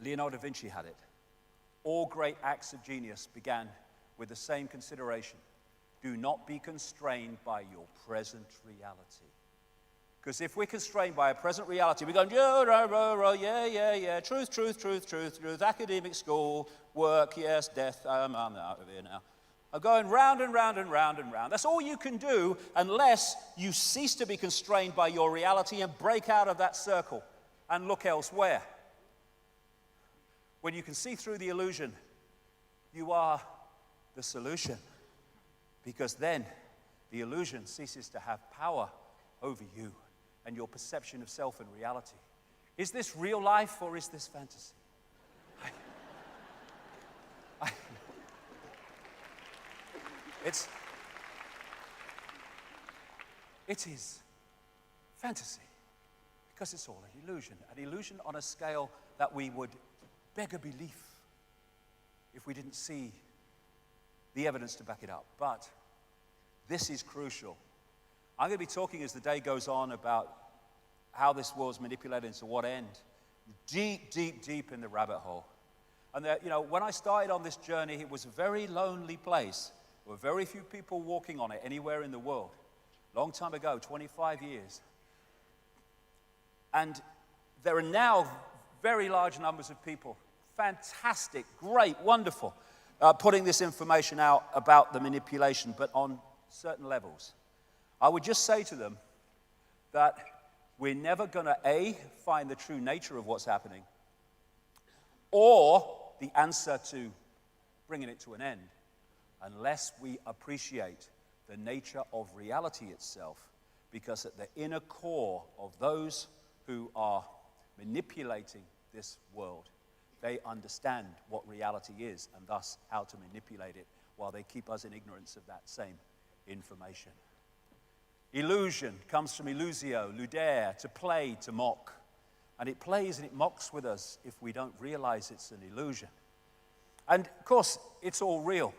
Leonardo da Vinci had it. All great acts of genius began with the same consideration. Do not be constrained by your present reality. Because if we're constrained by a present reality, we're going, yeah, truth, academic school, work, yes, death, I'm out of here now. I'm going round and round and round and round. That's all you can do unless you cease to be constrained by your reality and break out of that circle and look elsewhere. When you can see through the illusion, you are the solution. Because then the illusion ceases to have power over you and your perception of self and reality. Is this real life or is this fantasy? It is fantasy because it's all an illusion on a scale that we would beg a belief if we didn't see the evidence to back it up. But this is crucial. I'm going to be talking as the day goes on about how this world's manipulated and to what end. Deep, deep, deep in the rabbit hole. And when I started on this journey, it was a very lonely place. There were very few people walking on it anywhere in the world. Long time ago, 25 years. And there are now very large numbers of people. Fantastic, great, wonderful. Putting this information out about the manipulation, but on certain levels. I would just say to them that we're never going to, A, find the true nature of what's happening, or the answer to bringing it to an end, unless we appreciate the nature of reality itself, because at the inner core of those who are manipulating this world, they understand what reality is and thus how to manipulate it while they keep us in ignorance of that same information. Illusion comes from illusio, ludere, to play, to mock. And it plays and it mocks with us if we don't realize it's an illusion. And of course, it's all real.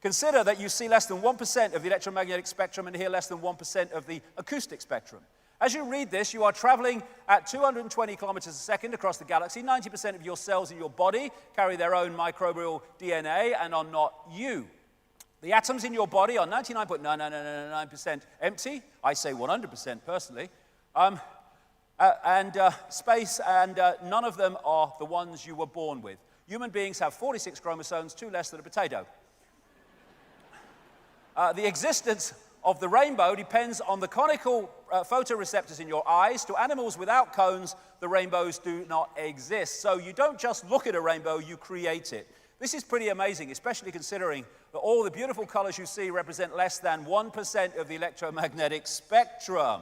Consider that you see less than 1% of the electromagnetic spectrum and hear less than 1% of the acoustic spectrum. As you read this, you are traveling at 220 kilometers a second across the galaxy. 90% of your cells in your body carry their own microbial DNA and are not you. The atoms in your body are 99.9999% empty. I say 100% personally. Space, and none of them are the ones you were born with. Human beings have 46 chromosomes, 2 less than a potato. The existence of the rainbow depends on the conical photoreceptors in your eyes. To animals without cones, the rainbows do not exist. So you don't just look at a rainbow, you create it. This is pretty amazing, especially considering that all the beautiful colors you see represent less than 1% of the electromagnetic spectrum.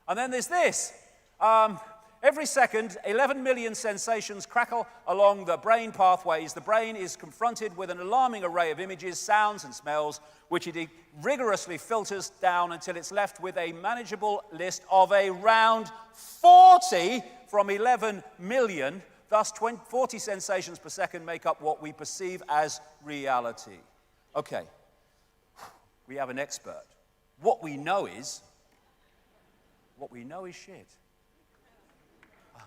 And then there's this. Every second, 11 million sensations crackle along the brain pathways. The brain is confronted with an alarming array of images, sounds, and smells, which it rigorously filters down until it's left with a manageable list of around 40 from 11 million. Thus, 40 sensations per second make up what we perceive as reality. Okay, we have an expert. What we know is shit.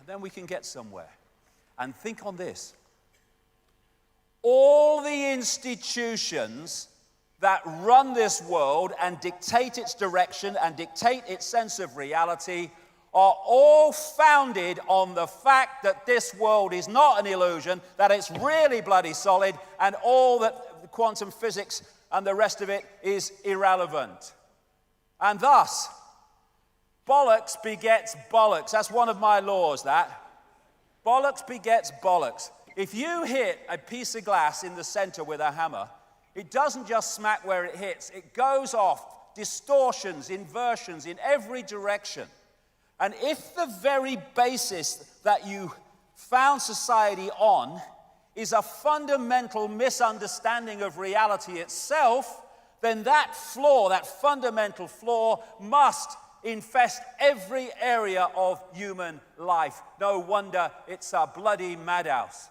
Then we can get somewhere. And think on this. All the institutions that run this world and dictate its direction and dictate its sense of reality are all founded on the fact that this world is not an illusion, that it's really bloody solid, and all that quantum physics and the rest of it is irrelevant. And thus, bollocks begets bollocks. That's one of my laws, that. Bollocks begets bollocks. If you hit a piece of glass in the center with a hammer, it doesn't just smack where it hits. It goes off, distortions, inversions in every direction. And if the very basis that you found society on is a fundamental misunderstanding of reality itself, then that flaw, that fundamental flaw, must infest every area of human life. No wonder it's a bloody madhouse.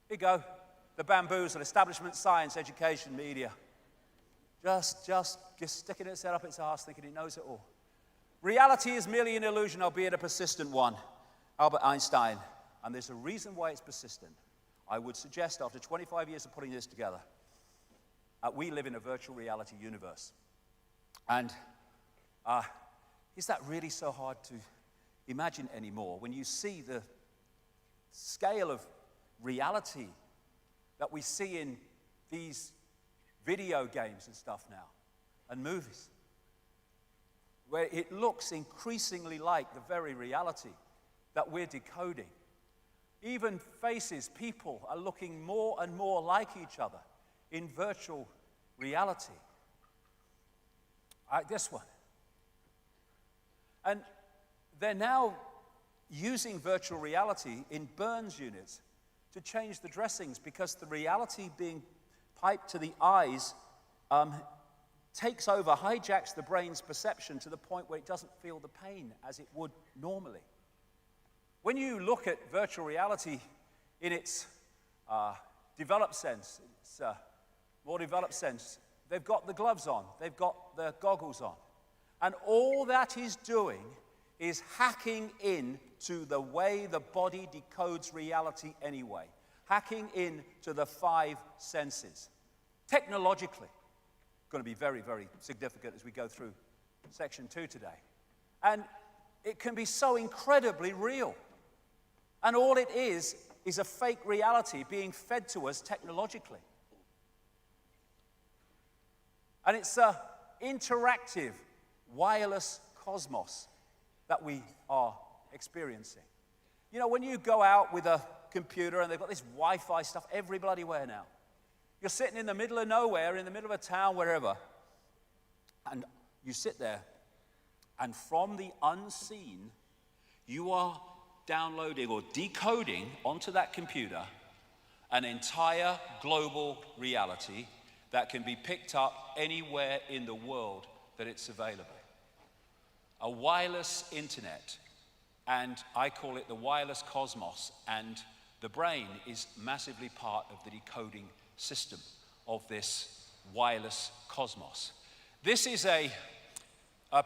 Here you go. The bamboozle, establishment, science, education, media. Just sticking its head up its arse, thinking it knows it all. Reality is merely an illusion, albeit a persistent one. Albert Einstein. and there's a reason why it's persistent. I would suggest after 25 years of putting this together, we live in a virtual reality universe. And is that really so hard to imagine anymore when you see the scale of reality that we see in these video games and stuff now, and movies, where it looks increasingly like the very reality that we're decoding. Even faces, people are looking more and more like each other in virtual reality. Like this one. And they're now using virtual reality in burns units to change the dressings because the reality being piped to the eyes takes over, hijacks the brain's perception to the point where it doesn't feel the pain as it would normally. When you look at virtual reality in its developed sense, its more developed sense, they've got the gloves on, they've got the goggles on, and all that is doing is hacking in to the way the body decodes reality anyway, hacking in to the 5 senses. Technologically, going to be very, very significant as we go through section 2 today. And it can be so incredibly real. And all it is a fake reality being fed to us technologically. And it's an interactive, wireless cosmos that we are experiencing. You know, when you go out with a computer and they've got this Wi-Fi stuff every bloody where now. You're sitting in the middle of nowhere, in the middle of a town, wherever, and you sit there, and from the unseen, you are downloading or decoding onto that computer an entire global reality that can be picked up anywhere in the world that it's available. A wireless internet, and I call it the wireless cosmos, and the brain is massively part of the decoding system of this wireless cosmos. This is a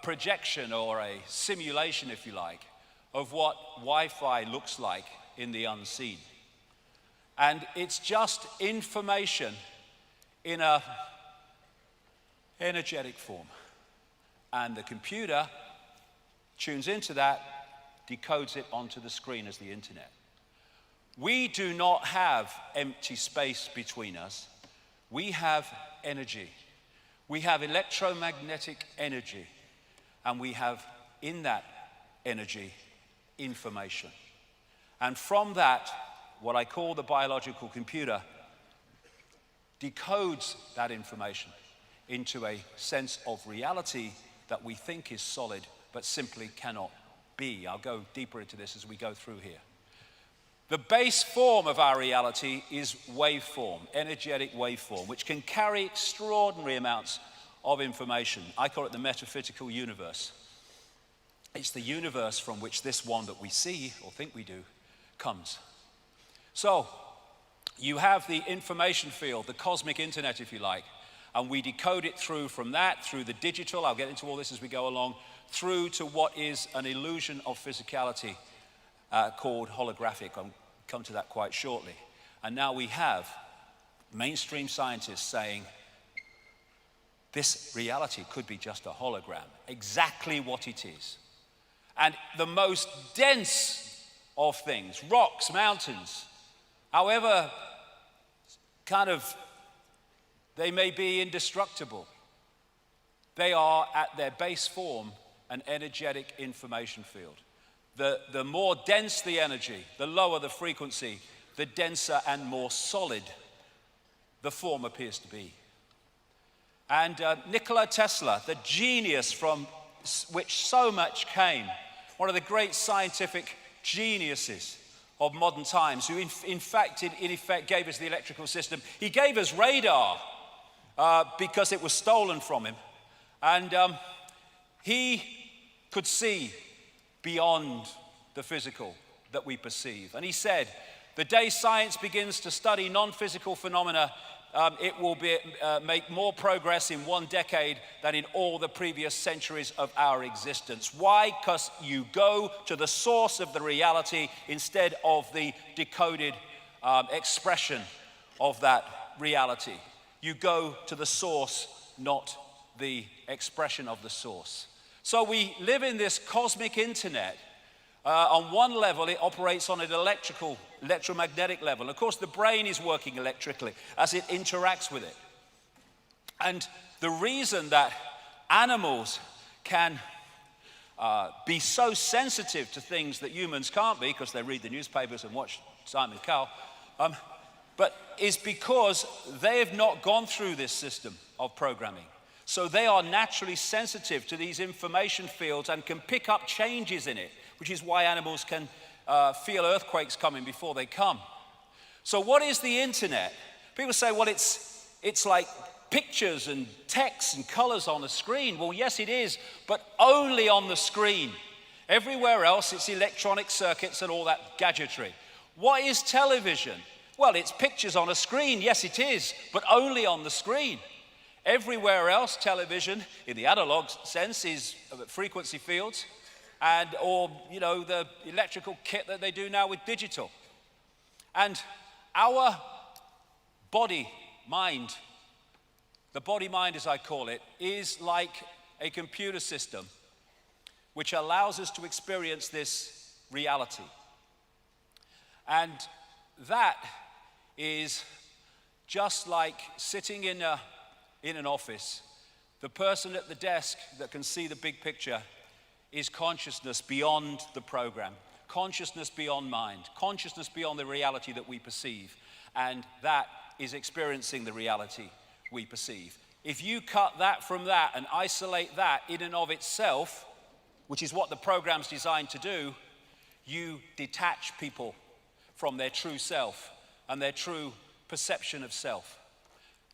projection or a simulation, if you like, of what Wi-Fi looks like in the unseen. And it's just information in an energetic form. And the computer tunes into that, decodes it onto the screen as the internet. We do not have empty space between us. We have energy. We have electromagnetic energy. And we have, in that energy, information. And from that, what I call the biological computer decodes that information into a sense of reality that we think is solid, but simply cannot be. I'll go deeper into this as we go through here. The base form of our reality is waveform, energetic waveform, which can carry extraordinary amounts of information. I call it the metaphysical universe. It's the universe from which this one that we see, or think we do, comes. So, you have the information field, the cosmic internet, if you like, and we decode it through from that, through the digital, I'll get into all this as we go along, through to what is an illusion of physicality called holographic. I'll come to that quite shortly. And now we have mainstream scientists saying this reality could be just a hologram, exactly what it is. And the most dense of things, rocks, mountains, however kind of they may be indestructible, they are at their base form an energetic information field. The more dense the energy, the lower the frequency, the denser and more solid the form appears to be. And Nikola Tesla, the genius from which so much came, one of the great scientific geniuses of modern times, who in effect gave us the electrical system. He gave us radar because it was stolen from him. And he could see beyond the physical that we perceive. And he said, the day science begins to study non-physical phenomena it will make more progress in 1 decade than in all the previous centuries of our existence. Why? Because you go to the source of the reality instead of the decoded expression of that reality. You go to the source, not the expression of the source. So we live in this cosmic internet. On one level, it operates on an electromagnetic level. Of course, the brain is working electrically as it interacts with it. And the reason that animals can be so sensitive to things that humans can't be, because they read the newspapers and watch Simon Cowell, but is because they have not gone through this system of programming. So they are naturally sensitive to these information fields and can pick up changes in it, which is why animals can feel earthquakes coming before they come. So what is the internet? People say, well, it's like pictures and text and colors on a screen. Well, yes, it is, but only on the screen. Everywhere else, it's electronic circuits and all that gadgetry. What is television? Well, it's pictures on a screen. Yes, it is, but only on the screen. Everywhere else, television, in the analog sense, is frequency fields, or the electrical kit that they do now with digital. And our body-mind, the body-mind as I call it, is like a computer system which allows us to experience this reality. And that is just like sitting in an office. The person at the desk that can see the big picture is consciousness beyond the program, consciousness beyond mind, consciousness beyond the reality that we perceive, and that is experiencing the reality we perceive. If you cut that from that and isolate that in and of itself, which is what the program's designed to do, you detach people from their true self and their true perception of self.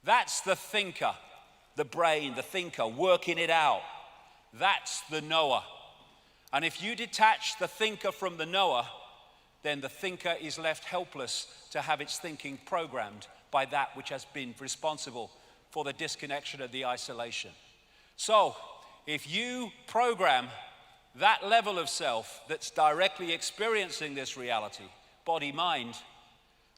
That's the thinker, the brain, the thinker, working it out. That's the knower. And if you detach the thinker from the knower, then the thinker is left helpless to have its thinking programmed by that which has been responsible for the disconnection and the isolation. So, if you program that level of self that's directly experiencing this reality, body-mind,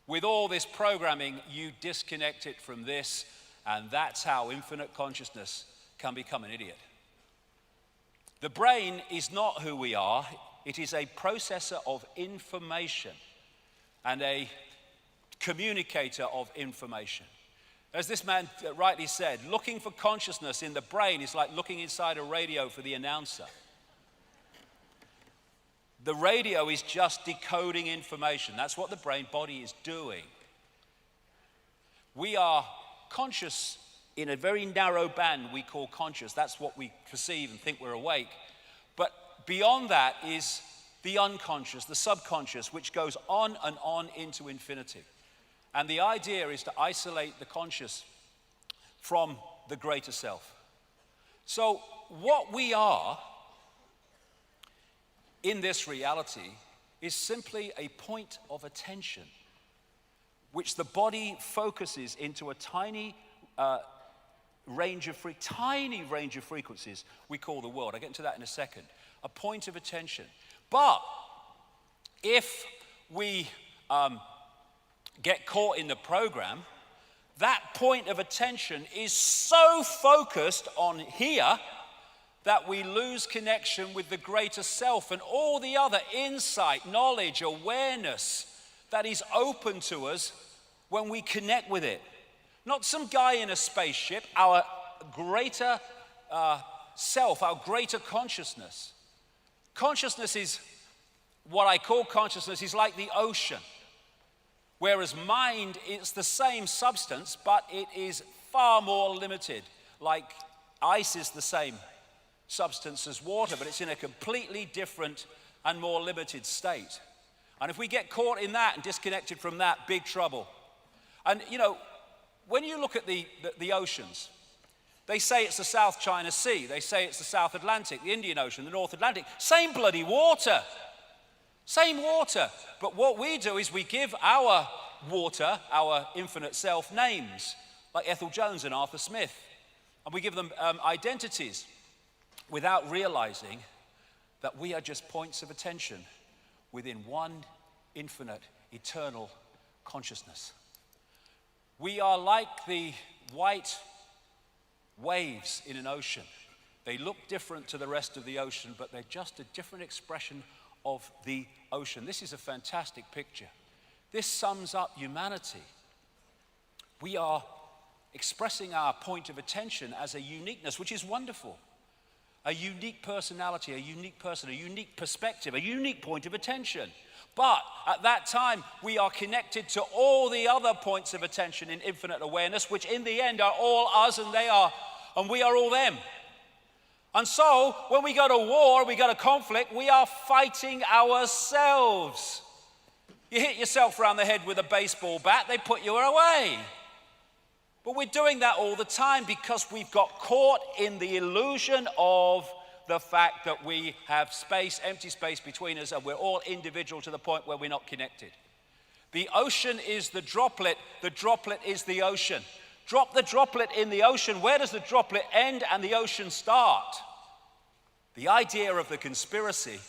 with all this programming, you disconnect it from this, and that's how infinite consciousness can become an idiot. The brain is not who we are. It is a processor of information and a communicator of information. As this man rightly said, looking for consciousness in the brain is like looking inside a radio for the announcer. The radio is just decoding information. That's what the brain body is doing. We are conscious in a very narrow band we call conscious. That's what we perceive and think we're awake. But beyond that is the unconscious, the subconscious, which goes on and on into infinity. And the idea is to isolate the conscious from the greater self. So what we are in this reality is simply a point of attention, which the body focuses into a tiny range of frequencies we call the world. I'll get into that in a second. A point of attention. But if we get caught in the program, that point of attention is so focused on here that we lose connection with the greater self and all the other insight, knowledge, awareness that is open to us when we connect with it. Not some guy in a spaceship, our greater self, our greater consciousness. Consciousness is, what I call consciousness, is like the ocean. Whereas mind is the same substance, but it is far more limited. Like ice is the same substance as water, but it's in a completely different and more limited state. And if we get caught in that and disconnected from that, big trouble. And when you look at the oceans, they say it's the South China Sea, they say it's the South Atlantic, the Indian Ocean, the North Atlantic. Same bloody water. Same water. But what we do is we give our water, our infinite self, names. like Ethel Jones and Arthur Smith. And we give them identities without realizing that we are just points of attention within one infinite, eternal consciousness. We are like the white waves in an ocean. They look different to the rest of the ocean, but they're just a different expression of the ocean. This is a fantastic picture. This sums up humanity. We are expressing our point of attention as a uniqueness, which is wonderful. A unique personality, a unique person, a unique perspective, a unique point of attention. But at that time, we are connected to all the other points of attention in infinite awareness, which in the end are all us and we are all them. And so, when we go to war, we go to conflict, we are fighting ourselves. You hit yourself around the head with a baseball bat, they put you away. But we're doing that all the time because we've got caught in the illusion of the fact that we have space, empty space between us, and we're all individual to the point where we're not connected. The ocean is the droplet is the ocean. Drop the droplet in the ocean. Where does the droplet end and the ocean start? The idea of the conspiracy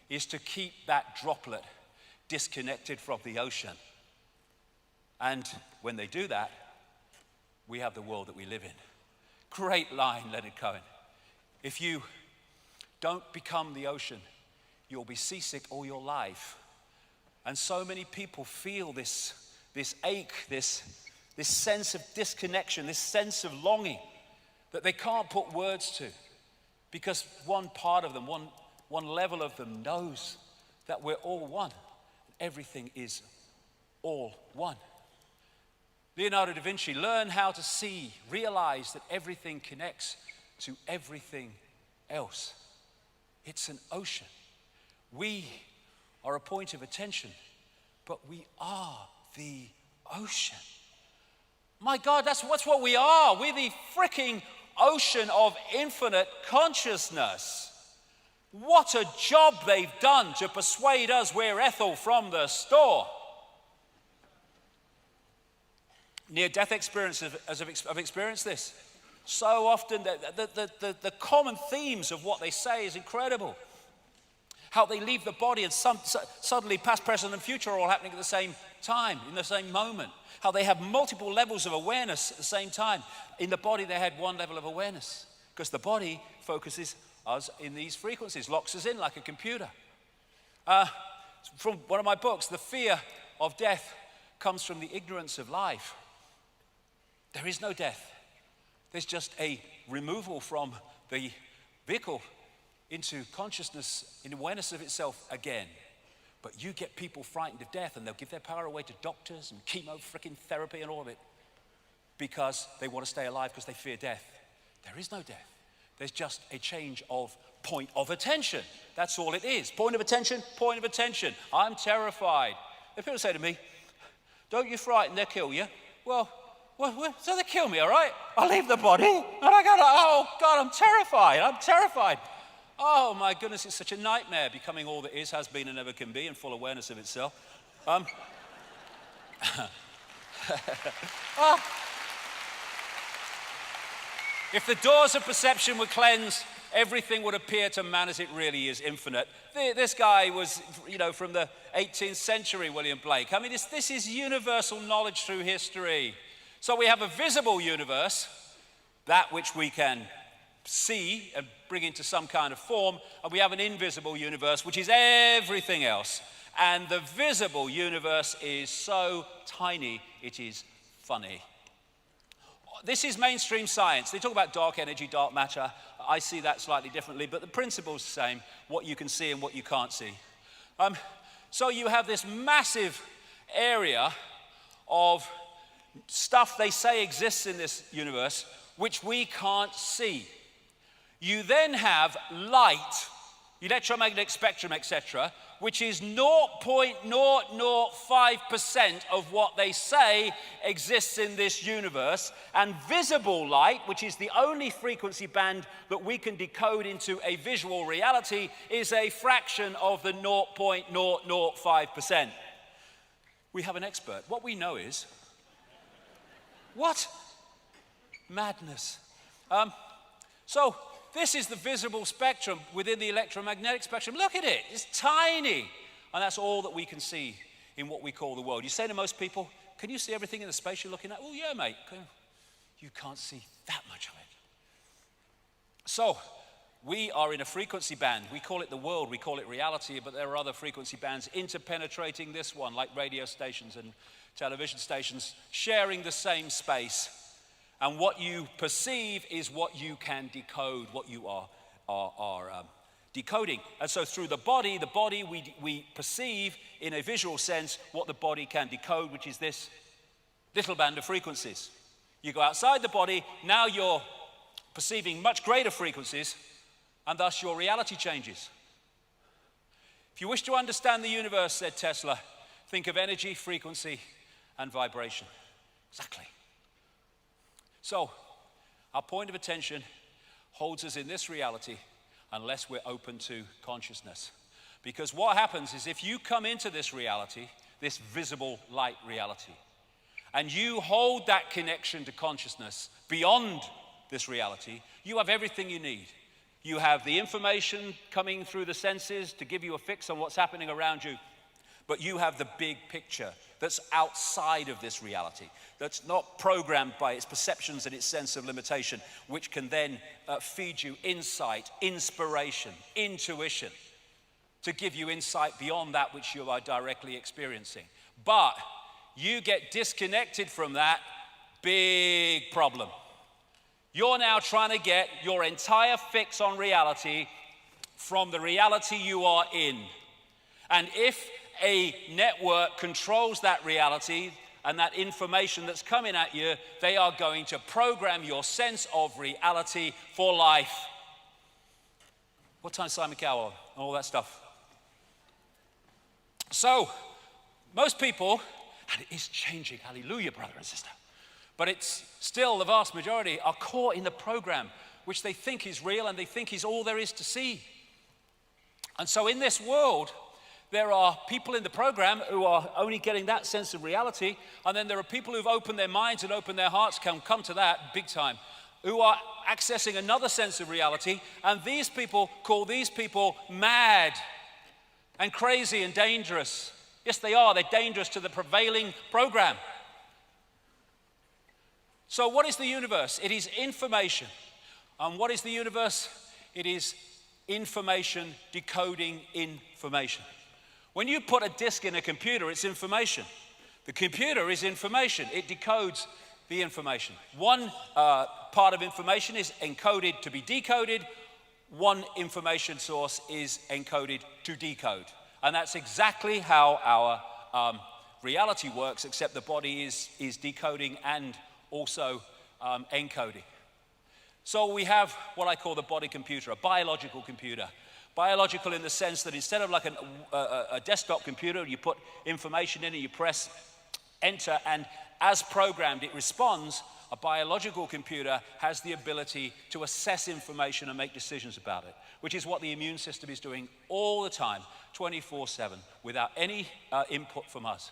is to keep that droplet disconnected from the ocean. And when they do that, we have the world that we live in. Great line, Leonard Cohen. If you don't become the ocean, you'll be seasick all your life. And so many people feel this ache, this sense of disconnection, this sense of longing that they can't put words to, because one part of them, one level of them knows that we're all one. Everything is all one. Leonardo da Vinci learned how to see, realize that everything connects to everything else. It's an ocean. We are a point of attention, but we are the ocean. My God, that's what we are. We're the freaking ocean of infinite consciousness. What a job they've done to persuade us we're Ethel from the store. Near-death experiences have experienced this. So often, the common themes of what they say is incredible. How they leave the body and suddenly past, present, and future are all happening at the same time, in the same moment. How they have multiple levels of awareness at the same time. In the body, they had one level of awareness, because the body focuses us in these frequencies, locks us in like a computer. From one of my books, the fear of death comes from the ignorance of life. There is no death. There's just a removal from the vehicle into consciousness, in awareness of itself again. But you get people frightened of death, and they'll give their power away to doctors and chemo freaking therapy and all of it, because they want to stay alive because they fear death. There is no death. There's just a change of point of attention. That's all it is. Point of attention, point of attention. I'm terrified. If people say to me, don't you frighten, they'll kill you. Well, so they kill me, all right? I leave the body, and I go, oh, God, I'm terrified. Oh, my goodness, it's such a nightmare becoming all that is, has been, and never can be, in full awareness of itself. If the doors of perception were cleansed, everything would appear to man as it really is, infinite. This guy was, from the 18th century, William Blake. I mean, this is universal knowledge through history. So we have a visible universe, that which we can see and bring into some kind of form, and we have an invisible universe, which is everything else. And the visible universe is so tiny, it is funny. This is mainstream science. They talk about dark energy, dark matter. I see that slightly differently, but the principle's the same, what you can see and what you can't see. So you have this massive area of stuff they say exists in this universe, which we can't see. You then have light, electromagnetic spectrum, etc., which is 0.005% of what they say exists in this universe. And visible light, which is the only frequency band that we can decode into a visual reality, is a fraction of the 0.005%. We have an expert. What we know is, what madness. So this is the visible spectrum within the electromagnetic spectrum. Look at it, it's tiny. And that's all that we can see in what we call the world. You say to most people, can you see everything in the space you're looking at? Oh yeah, mate. You can't see that much of it. So we are in a frequency band. We call it the world, we call it reality, but there are other frequency bands interpenetrating this one, like radio stations and television stations, sharing the same space. And what you perceive is what you can decode, what you are decoding. And so through the body we perceive in a visual sense what the body can decode, which is this little band of frequencies. You go outside the body, now you're perceiving much greater frequencies, and thus your reality changes. If you wish to understand the universe, said Tesla, think of energy, frequency, and vibration. Exactly. So, our point of attention holds us in this reality unless we're open to consciousness. Because what happens is if you come into this reality, this visible light reality, and you hold that connection to consciousness beyond this reality, you have everything you need. You have the information coming through the senses to give you a fix on what's happening around you, but you have the big picture that's outside of this reality, that's not programmed by its perceptions and its sense of limitation, which can then feed you insight, inspiration, intuition, to give you insight beyond that which you are directly experiencing. But you get disconnected from that, big problem. You're now trying to get your entire fix on reality from the reality you are in. And if a network controls that reality and that information that's coming at you, they are going to program your sense of reality for life. What time is Simon Cowell on? All that stuff. So, most people, and it is changing, hallelujah, brother and sister, but it's still the vast majority are caught in the program which they think is real and they think is all there is to see. And so in this world, there are people in the program who are only getting that sense of reality, and then there are people who've opened their minds and opened their hearts, can come to that big time, who are accessing another sense of reality, and these people call these people mad and crazy and dangerous. Yes, they are. They're dangerous to the prevailing program. So what is the universe? It is information. And what is the universe? It is information decoding information. When you put a disk in a computer, it's information. The computer is information. It decodes the information. One part of information is encoded to be decoded. One information source is encoded to decode. And that's exactly how our reality works, except the body is decoding and also encoding. So we have what I call the body computer, a biological computer. Biological in the sense that instead of like a desktop computer, you put information in and you press enter, and as programmed it responds. A biological computer has the ability to assess information and make decisions about it, which is what the immune system is doing all the time, 24/7, without any input from us.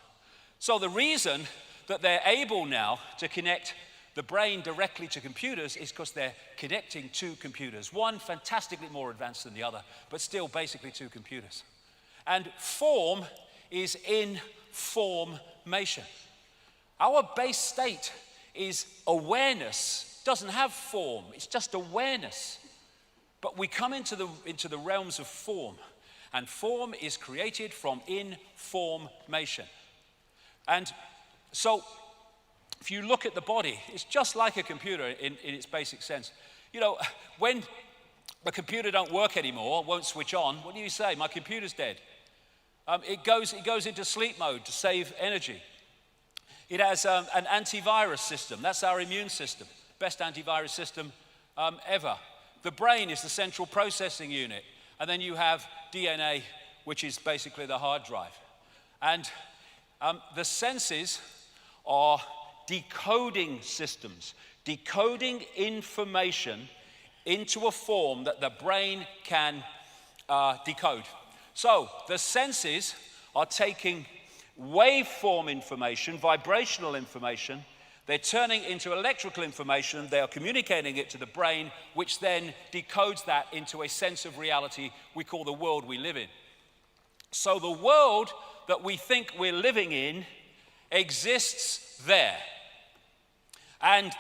So the reason that they're able now to connect the brain directly to computers is because they're connecting two computers, one fantastically more advanced than the other, but still basically two computers. And form is in formation. Our base state is awareness. Doesn't have form, it's just awareness. But we come into the realms of form, and form is created from information. And so if you look at the body, it's just like a computer in its basic sense. You know, when a computer don't work anymore, won't switch on, what do you say? My computer's dead. It goes into sleep mode to save energy. It has an antivirus system. That's our immune system. Best antivirus system ever. The brain is the central processing unit. And then you have DNA, which is basically the hard drive. And the senses are decoding systems, decoding information into a form that the brain can decode. So the senses are taking waveform information, vibrational information, They're turning into electrical information. They are communicating it to the brain, which then decodes that into a sense of reality we call the world we live in. So the world that we think we're living in exists there. And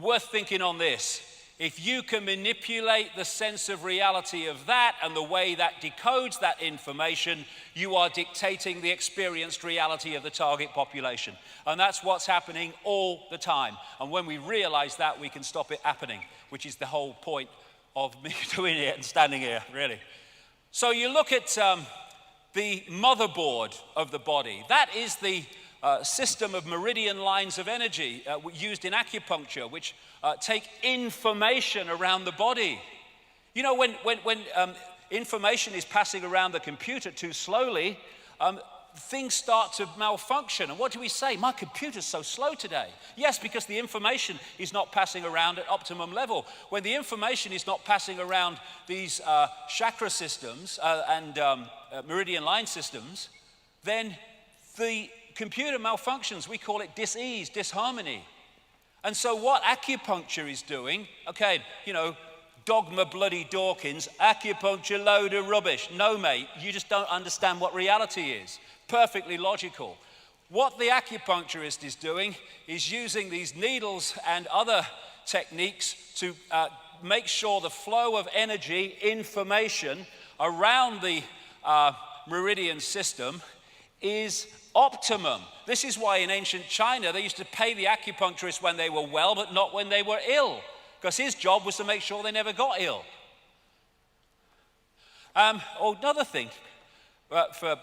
worth thinking on this. If you can manipulate the sense of reality of that and the way that decodes that information, you are dictating the experienced reality of the target population. And that's what's happening all the time. And when we realize that, we can stop it happening, which is the whole point of me doing it and standing here, really. So you look at the motherboard of the body. That is the system of meridian lines of energy used in acupuncture, which take information around the body. You know, when information is passing around the computer too slowly, things start to malfunction. And what do we say? My computer's so slow today. Yes, because the information is not passing around at optimum level. When the information is not passing around these chakra systems and meridian line systems, then the computer malfunctions. We call it dis-ease, disharmony. And so what acupuncture is doing, okay, you know, dogma bloody Dawkins, acupuncture load of rubbish. No, mate, you just don't understand what reality is. Perfectly logical. What the acupuncturist is doing is using these needles and other techniques to make sure the flow of energy, information around the meridian system is optimum. This is why in ancient China they used to pay the acupuncturist when they were well, but not when they were ill, because his job was to make sure they never got ill. Another thing, for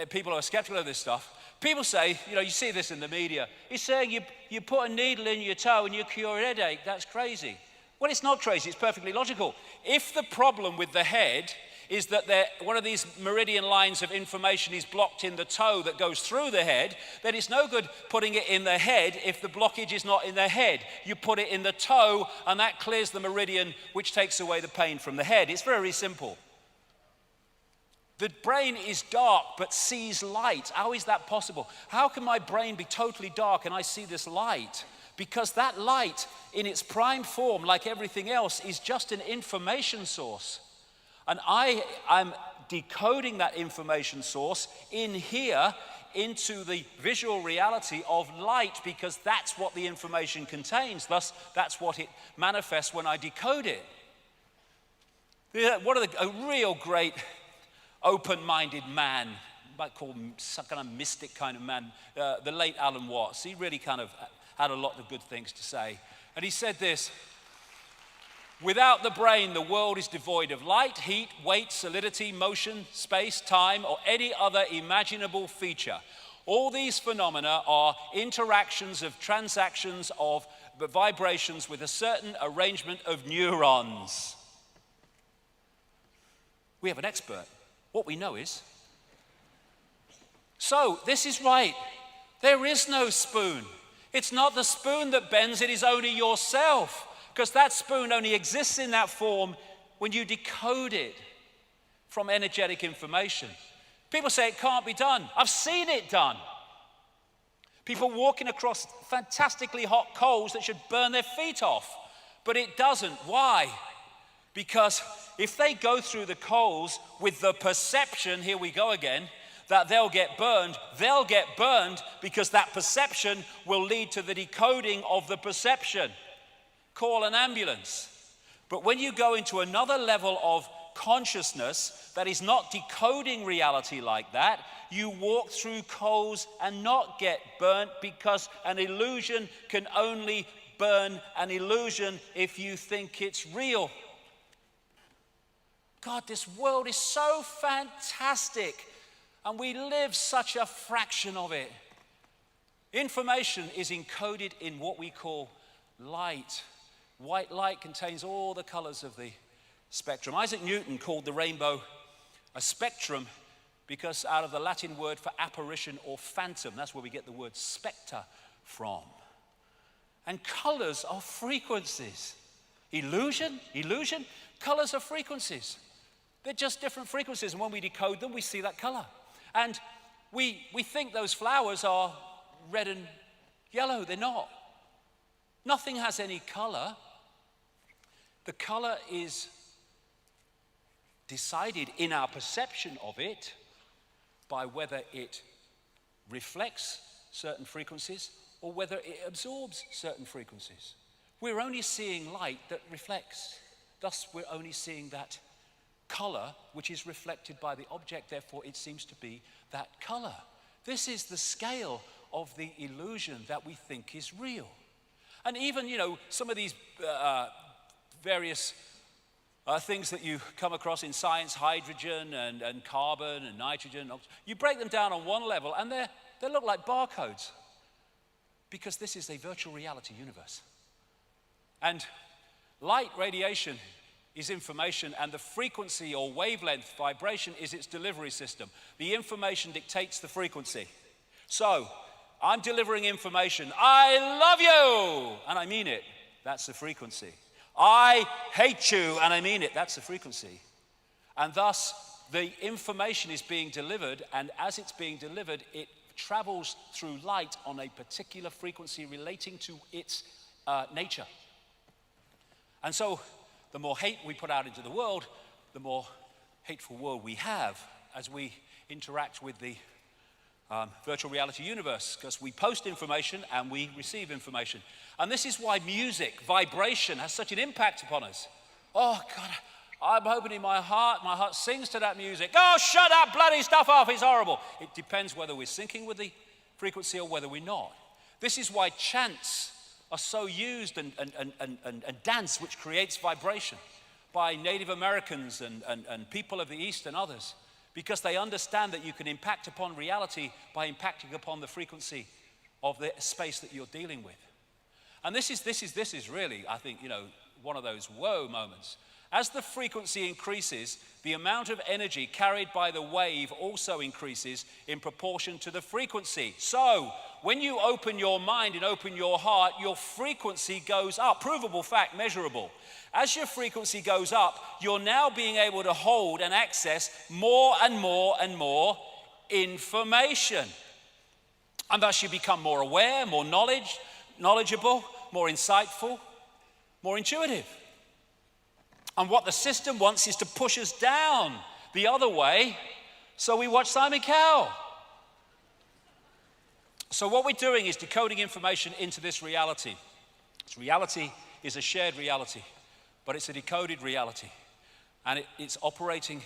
people who are skeptical of this stuff, people say, you know, you see this in the media, he's saying you put a needle in your toe and you cure a headache. That's crazy. Well, it's not crazy, it's perfectly logical. If the problem with the head is that one of these meridian lines of information is blocked in the toe that goes through the head, then it's no good putting it in the head if the blockage is not in the head. You put it in the toe and that clears the meridian, which takes away the pain from the head. It's very simple. The brain is dark but sees light. How is that possible? How can my brain be totally dark and I see this light? Because that light in its prime form, like everything else, is just an information source. And I'm decoding that information source in here into the visual reality of light, because that's what the information contains. Thus, that's what it manifests when I decode it. A real great open-minded man, you might call him some kind of mystic kind of man, the late Alan Watts. He really kind of had a lot of good things to say. And he said this: without the brain, the world is devoid of light, heat, weight, solidity, motion, space, time, or any other imaginable feature. All these phenomena are interactions of transactions of vibrations with a certain arrangement of neurons. We have an expert. What we know is. So, this is right. There is no spoon. It's not the spoon that bends, it is only yourself. Because that spoon only exists in that form when you decode it from energetic information. People say it can't be done. I've seen it done. People walking across fantastically hot coals that should burn their feet off. But it doesn't. Why? Because if they go through the coals with the perception, here we go again, that they'll get burned because that perception will lead to the decoding of the perception. Call an ambulance. But when you go into another level of consciousness that is not decoding reality like that, you walk through coals and not get burnt, because an illusion can only burn an illusion if you think it's real. God, this world is so fantastic, and we live such a fraction of it. Information is encoded in what we call light. White light contains all the colors of the spectrum. Isaac Newton called the rainbow a spectrum because out of the Latin word for apparition or phantom, that's where we get the word spectre from. And colors are frequencies. Illusion, colors are frequencies. They're just different frequencies, and when we decode them, we see that color. And we think those flowers are red and Yellow, they're not. Nothing has any color. The color is decided in our perception of it by whether it reflects certain frequencies or whether it absorbs certain frequencies. We're only seeing light that reflects. Thus, we're only seeing that color which is reflected by the object. Therefore, it seems to be that color. This is the scale of the illusion that we think is real. And even, some of these various things that you come across in science, hydrogen and carbon and nitrogen, you break them down on one level and they look like barcodes, because this is a virtual reality universe. And light radiation is information, and the frequency or wavelength vibration is its delivery system. The information dictates the frequency. So, I'm delivering information. I love you, and I mean it. That's the frequency. I hate you, and I mean it. That's the frequency. And thus, the information is being delivered, and as it's being delivered, it travels through light on a particular frequency relating to its nature. And so, the more hate we put out into the world, the more hateful world we have as we interact with the virtual reality universe, because we post information and we receive information. And this is why music, vibration, has such an impact upon us. Oh, God, I'm hoping in my heart sings to that music. Oh, shut that bloody stuff off, it's horrible. It depends whether we're syncing with the frequency or whether we're not. This is why chants are so used and dance, which creates vibration, by Native Americans and people of the East and others, because they understand that you can impact upon reality by impacting upon the frequency of the space that you're dealing with. And this is really, I think, one of those whoa moments. As the frequency increases, the amount of energy carried by the wave also increases in proportion to the frequency. So, when you open your mind and open your heart, your frequency goes up. Provable fact, measurable. As your frequency goes up, you're now being able to hold and access more and more and more information. And thus you become more aware, more knowledgeable, more insightful, more intuitive. And what the system wants is to push us down the other way, so we watch Simon Cowell. So what we're doing is decoding information into this reality. This reality is a shared reality, but it's a decoded reality. And it's operating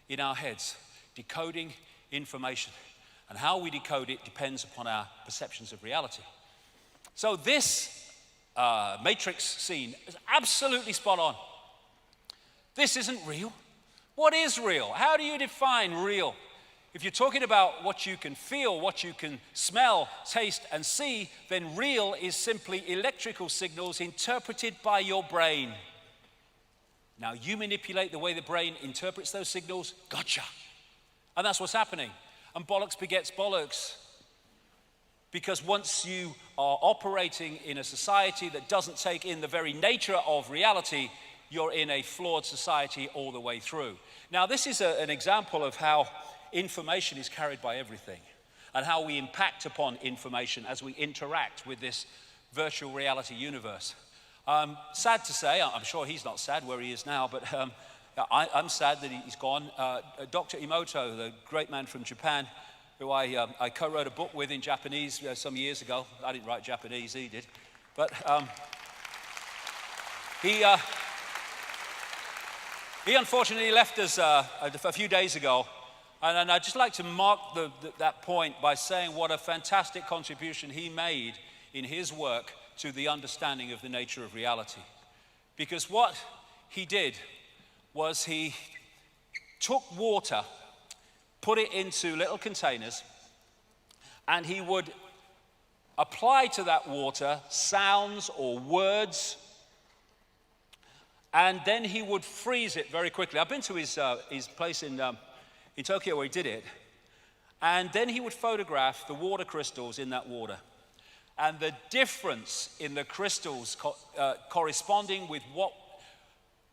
in our heads, decoding information. And how we decode it depends upon our perceptions of reality. So this Matrix scene is absolutely spot on. This isn't real. What is real? How do you define real? If you're talking about what you can feel, what you can smell, taste, and see, then real is simply electrical signals interpreted by your brain. Now, you manipulate the way the brain interprets those signals, gotcha. And that's what's happening. And bollocks begets bollocks. Because once you are operating in a society that doesn't take in the very nature of reality, you're in a flawed society all the way through. Now, this is an example of how information is carried by everything and how we impact upon information as we interact with this virtual reality universe. Sad to say, I'm sure he's not sad where he is now, but I'm sad that he's gone. Dr. Emoto, the great man from Japan, who I co-wrote a book with in Japanese some years ago. I didn't write Japanese, he did. But he unfortunately left us a few days ago. And I'd just like to mark that point by saying what a fantastic contribution he made in his work to the understanding of the nature of reality. Because what he did was he took water, put it into little containers, and he would apply to that water sounds or words, and then he would freeze it very quickly. I've been to his place in Tokyo where he did it, and then he would photograph the water crystals in that water. And the difference in the crystals corresponding with what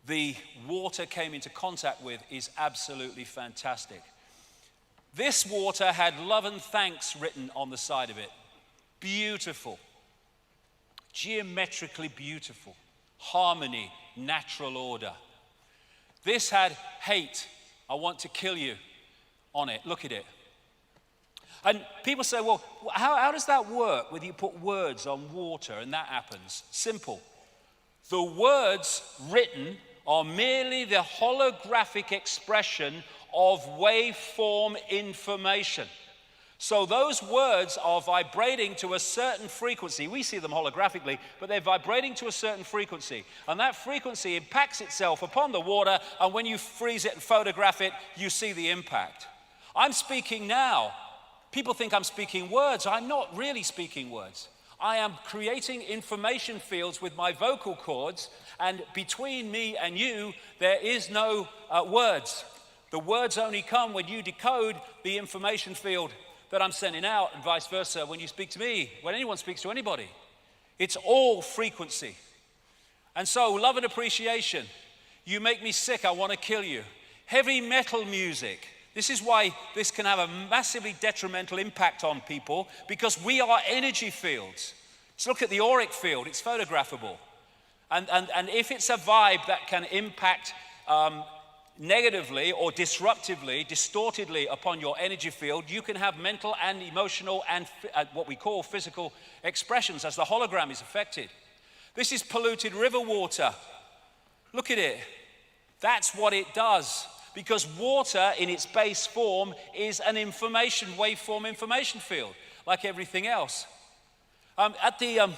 the water came into contact with is absolutely fantastic. This water had love and thanks written on the side of it. Beautiful. geometrically beautiful, harmony, natural order. This had hate, I want to kill you, on it. Look at it. And people say, well, how does that work when you put words on water and that happens? Simple. The words written are merely the holographic expression of waveform information. So those words are vibrating to a certain frequency. We see them holographically, but they're vibrating to a certain frequency. And that frequency impacts itself upon the water, and when you freeze it and photograph it, you see the impact. I'm speaking now. People think I'm speaking words. I'm not really speaking words. I am creating information fields with my vocal cords, and between me and you, there is no words. The words only come when you decode the information field that I'm sending out, and vice versa when you speak to me, when anyone speaks to anybody. It's all frequency. And so, love and appreciation. You make me sick, I want to kill you. Heavy metal music. This is why this can have a massively detrimental impact on people, because we are energy fields. Let's look at the auric field, it's photographable. And if it's a vibe that can impact negatively or disruptively, distortedly upon your energy field, you can have mental and emotional and what we call physical expressions as the hologram is affected. This is polluted river water. Look at it. That's what it does. Because water in its base form is an information, waveform information field, like everything else. At the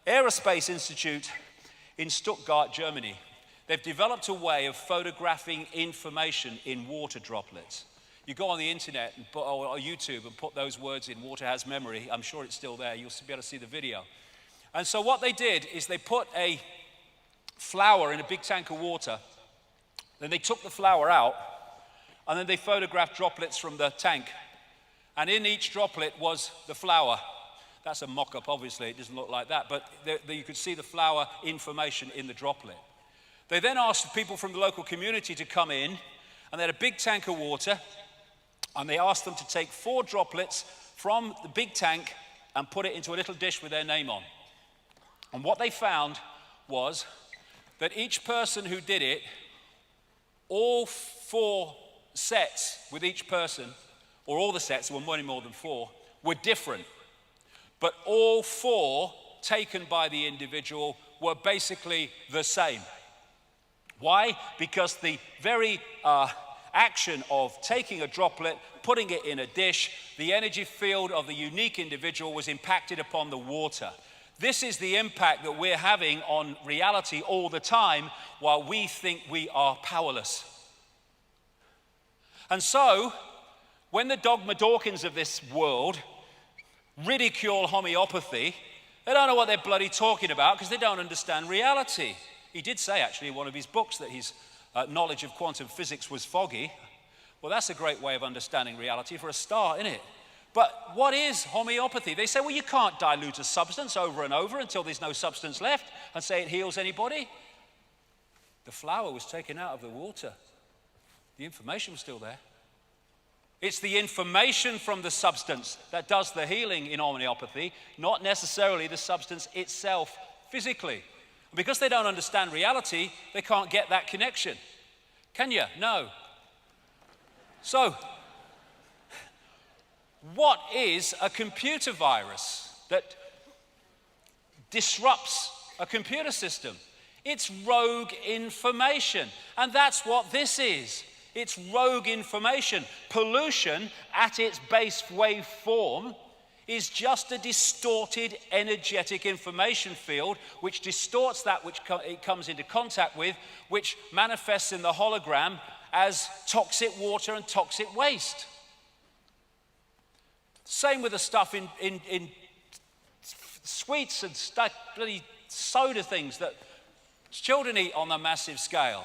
Aerospace Institute in Stuttgart, Germany, they've developed a way of photographing information in water droplets. You go on the internet or YouTube and put those words in, water has memory. I'm sure it's still there. You'll be able to see the video. And so what they did is they put a flower in a big tank of water. Then they took the flower out, and then they photographed droplets from the tank. And in each droplet was the flower. That's a mock-up, obviously. It doesn't look like that, but you could see the flower information in the droplet. They then asked people from the local community to come in, and they had a big tank of water, and they asked them to take 4 droplets from the big tank and put it into a little dish with their name on. And what they found was that each person who did it, all 4 sets with each person, or all the sets, there were more than 4, were different. But all 4 taken by the individual were basically the same. Why? Because the very action of taking a droplet, putting it in a dish, the energy field of the unique individual was impacted upon the water. This is the impact that we're having on reality all the time while we think we are powerless. And so, when the Dogma Dawkins of this world ridicule homeopathy, they don't know what they're bloody talking about because they don't understand reality. He did say, actually, in one of his books that his knowledge of quantum physics was foggy. Well, that's a great way of understanding reality for a start, isn't it? But what is homeopathy? They say, well, you can't dilute a substance over and over until there's no substance left and say it heals anybody. The flower was taken out of the water. The information was still there. It's the information from the substance that does the healing in homeopathy, not necessarily the substance itself physically. And because they don't understand reality, they can't get that connection. Can you? No. So, what is a computer virus that disrupts a computer system? It's rogue information, and that's what this is. It's rogue information. Pollution at its base wave form is just a distorted energetic information field which distorts that which it comes into contact with, which manifests in the hologram as toxic water and toxic waste. Same with the stuff in sweets and bloody soda things that children eat on a massive scale.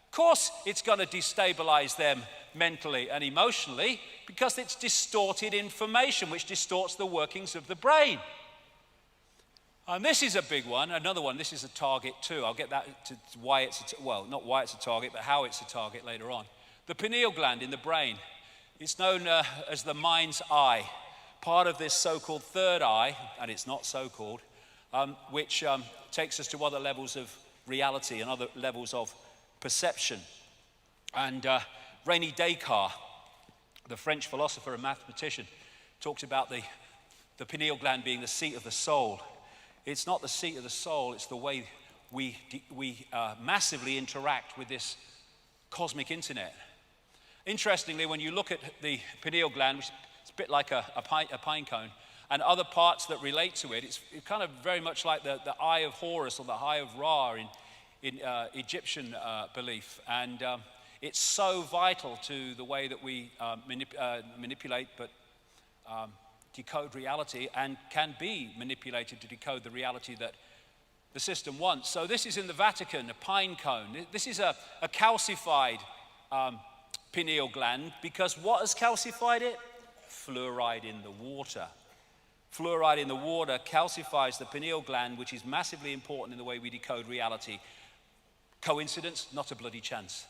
Of course, it's going to destabilize them mentally and emotionally because it's distorted information which distorts the workings of the brain. And this is a big one, another one. This is a target too. I'll get that to why it's not why it's a target, but how it's a target later on. The pineal gland in the brain. It's known as the mind's eye. Part of this so-called third eye, and it's not so-called, which takes us to other levels of reality and other levels of perception. And René Descartes, the French philosopher and mathematician, talks about the pineal gland being the seat of the soul. It's not the seat of the soul, it's the way we massively interact with this cosmic internet. Interestingly, when you look at the pineal gland, which is a bit like a pine cone, and other parts that relate to it, it's kind of very much like the Eye of Horus or the Eye of Ra in Egyptian belief. And it's so vital to the way that we manipulate but decode reality, and can be manipulated to decode the reality that the system wants. So this is in the Vatican, a pine cone. This is a calcified pineal gland, because what has calcified it? Fluoride in the water. Fluoride in the water calcifies the pineal gland, which is massively important in the way we decode reality. Coincidence? Not a bloody chance.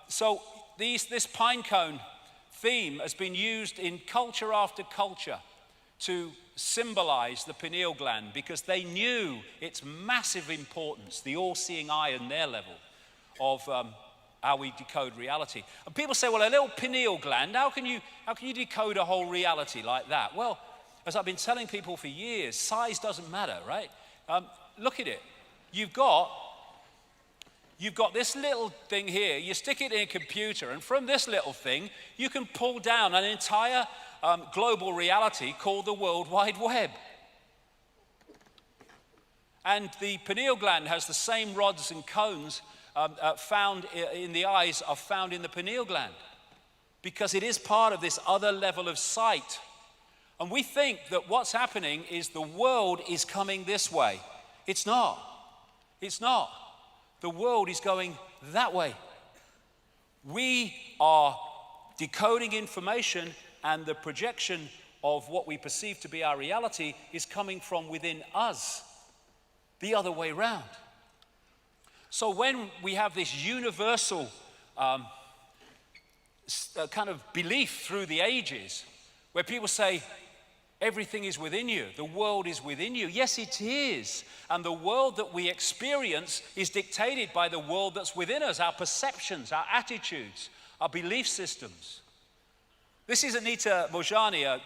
So this pine cone theme has been used in culture after culture to symbolize the pineal gland, because they knew its massive importance, the all-seeing eye on their level of how we decode reality. And people say, well, a little pineal gland, how can you decode a whole reality like that? Well, as I've been telling people for years, size doesn't matter, right? Look at it. You've got this little thing here, you stick it in a computer, and from this little thing, you can pull down an entire global reality called the World Wide Web. And the pineal gland has the same rods and cones found in the eyes are found in the pineal gland, because it is part of this other level of sight. And we think that what's happening is the world is coming this way. It's not. It's not. The world is going that way. We are decoding information, and the projection of what we perceive to be our reality is coming from within us, the other way around. So when we have this universal kind of belief through the ages, where people say, everything is within you, the world is within you. Yes, it is. And the world that we experience is dictated by the world that's within us, our perceptions, our attitudes, our belief systems. This is Anita Moorjani,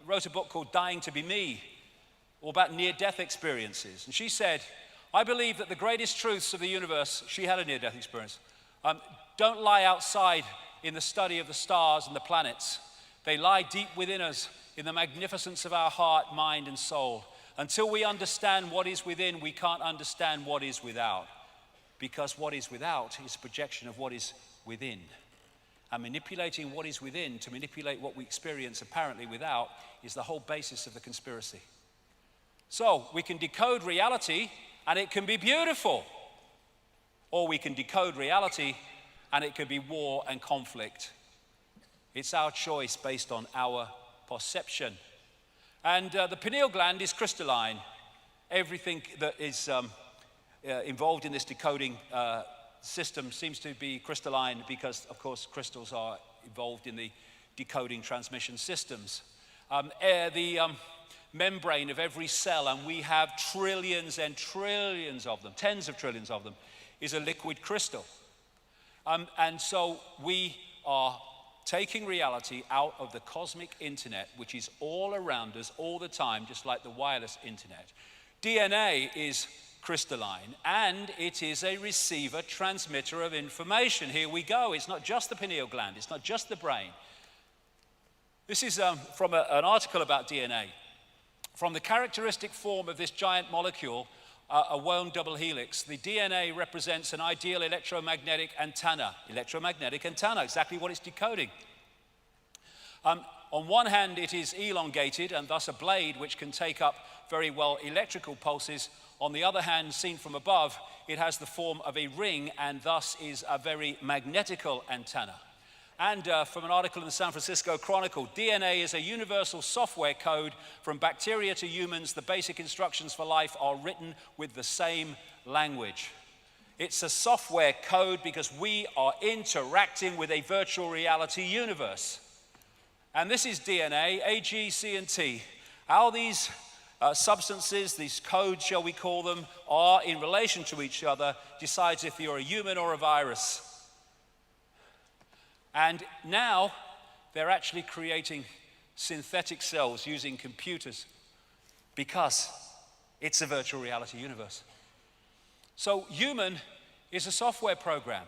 wrote a book called Dying to Be Me, all about near-death experiences. And she said, I believe that the greatest truths of the universe, she had a near-death experience, don't lie outside in the study of the stars and the planets. They lie deep within us, in the magnificence of our heart, mind, and soul. Until we understand what is within, we can't understand what is without. Because what is without is a projection of what is within. And manipulating what is within to manipulate what we experience apparently without is the whole basis of the conspiracy. So we can decode reality and it can be beautiful. Or we can decode reality and it can be war and conflict. It's our choice based on our perception. And the pineal gland is crystalline. Everything that is involved in this decoding system seems to be crystalline, because, of course, crystals are involved in the decoding transmission systems. The membrane of every cell, and we have trillions and trillions of them, tens of trillions of them, is a liquid crystal. And so we are taking reality out of the cosmic internet, which is all around us all the time, just like the wireless internet. DNA is crystalline, and it is a receiver, transmitter of information. Here we go. It's not just the pineal gland. It's not just the brain. This is from an article about DNA. From the characteristic form of this giant molecule, a wound double helix, the DNA represents an ideal electromagnetic antenna. Electromagnetic antenna, exactly what it's decoding. On one hand, it is elongated and thus a blade which can take up very well electrical pulses. On the other hand, seen from above, it has the form of a ring and thus is a very magnetical antenna. And from an article in the San Francisco Chronicle, DNA is a universal software code. From bacteria to humans, the basic instructions for life are written with the same language. It's a software code because we are interacting with a virtual reality universe. And this is DNA, A, G, C, and T. How these substances, these codes, shall we call them, are in relation to each other, decides if you're a human or a virus. And now they're actually creating synthetic cells using computers because it's a virtual reality universe. So human is a software program.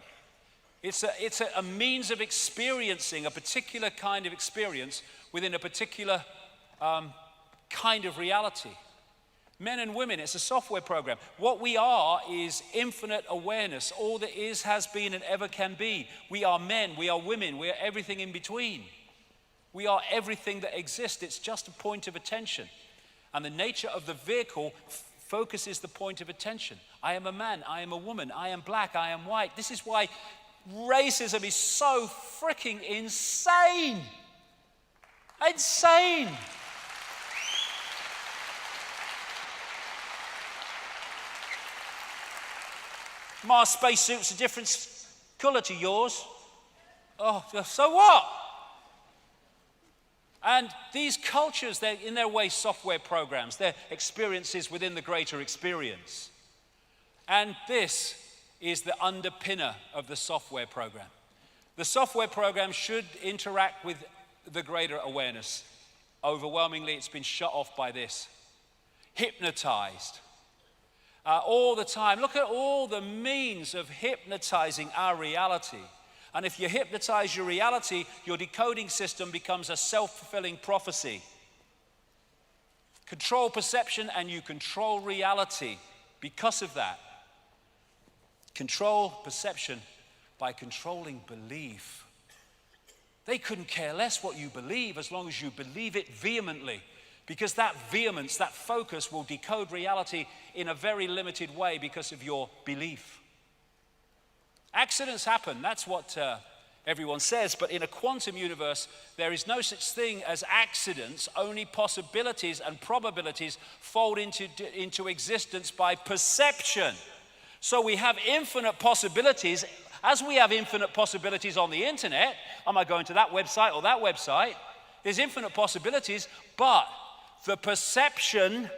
It's a means of experiencing a particular kind of experience within a particular kind of reality. Men and women, it's a software program. What we are is infinite awareness. All that is, has been, and ever can be. We are men, we are women, we are everything in between. We are everything that exists. It's just a point of attention. And the nature of the vehicle focuses the point of attention. I am a man, I am a woman, I am black, I am white. This is why racism is so freaking insane. Insane. My spacesuit's a different color to yours. Oh, so what? And these cultures, they're in their way software programs. They're experiences within the greater experience. And this is the underpinner of the software program. The software program should interact with the greater awareness. Overwhelmingly, it's been shut off by this. Hypnotized. All the time. Look at all the means of hypnotizing our reality. And if you hypnotize your reality, your decoding system becomes a self-fulfilling prophecy. Control perception and you control reality because of that. Control perception by controlling belief. They couldn't care less what you believe as long as you believe it vehemently. Because that vehemence, that focus will decode reality in a very limited way because of your belief. Accidents happen, that's what everyone says, but in a quantum universe, there is no such thing as accidents, only possibilities and probabilities fold into existence by perception. So we have infinite possibilities. As we have infinite possibilities on the internet, am I going to that website or that website? There's infinite possibilities, but the perception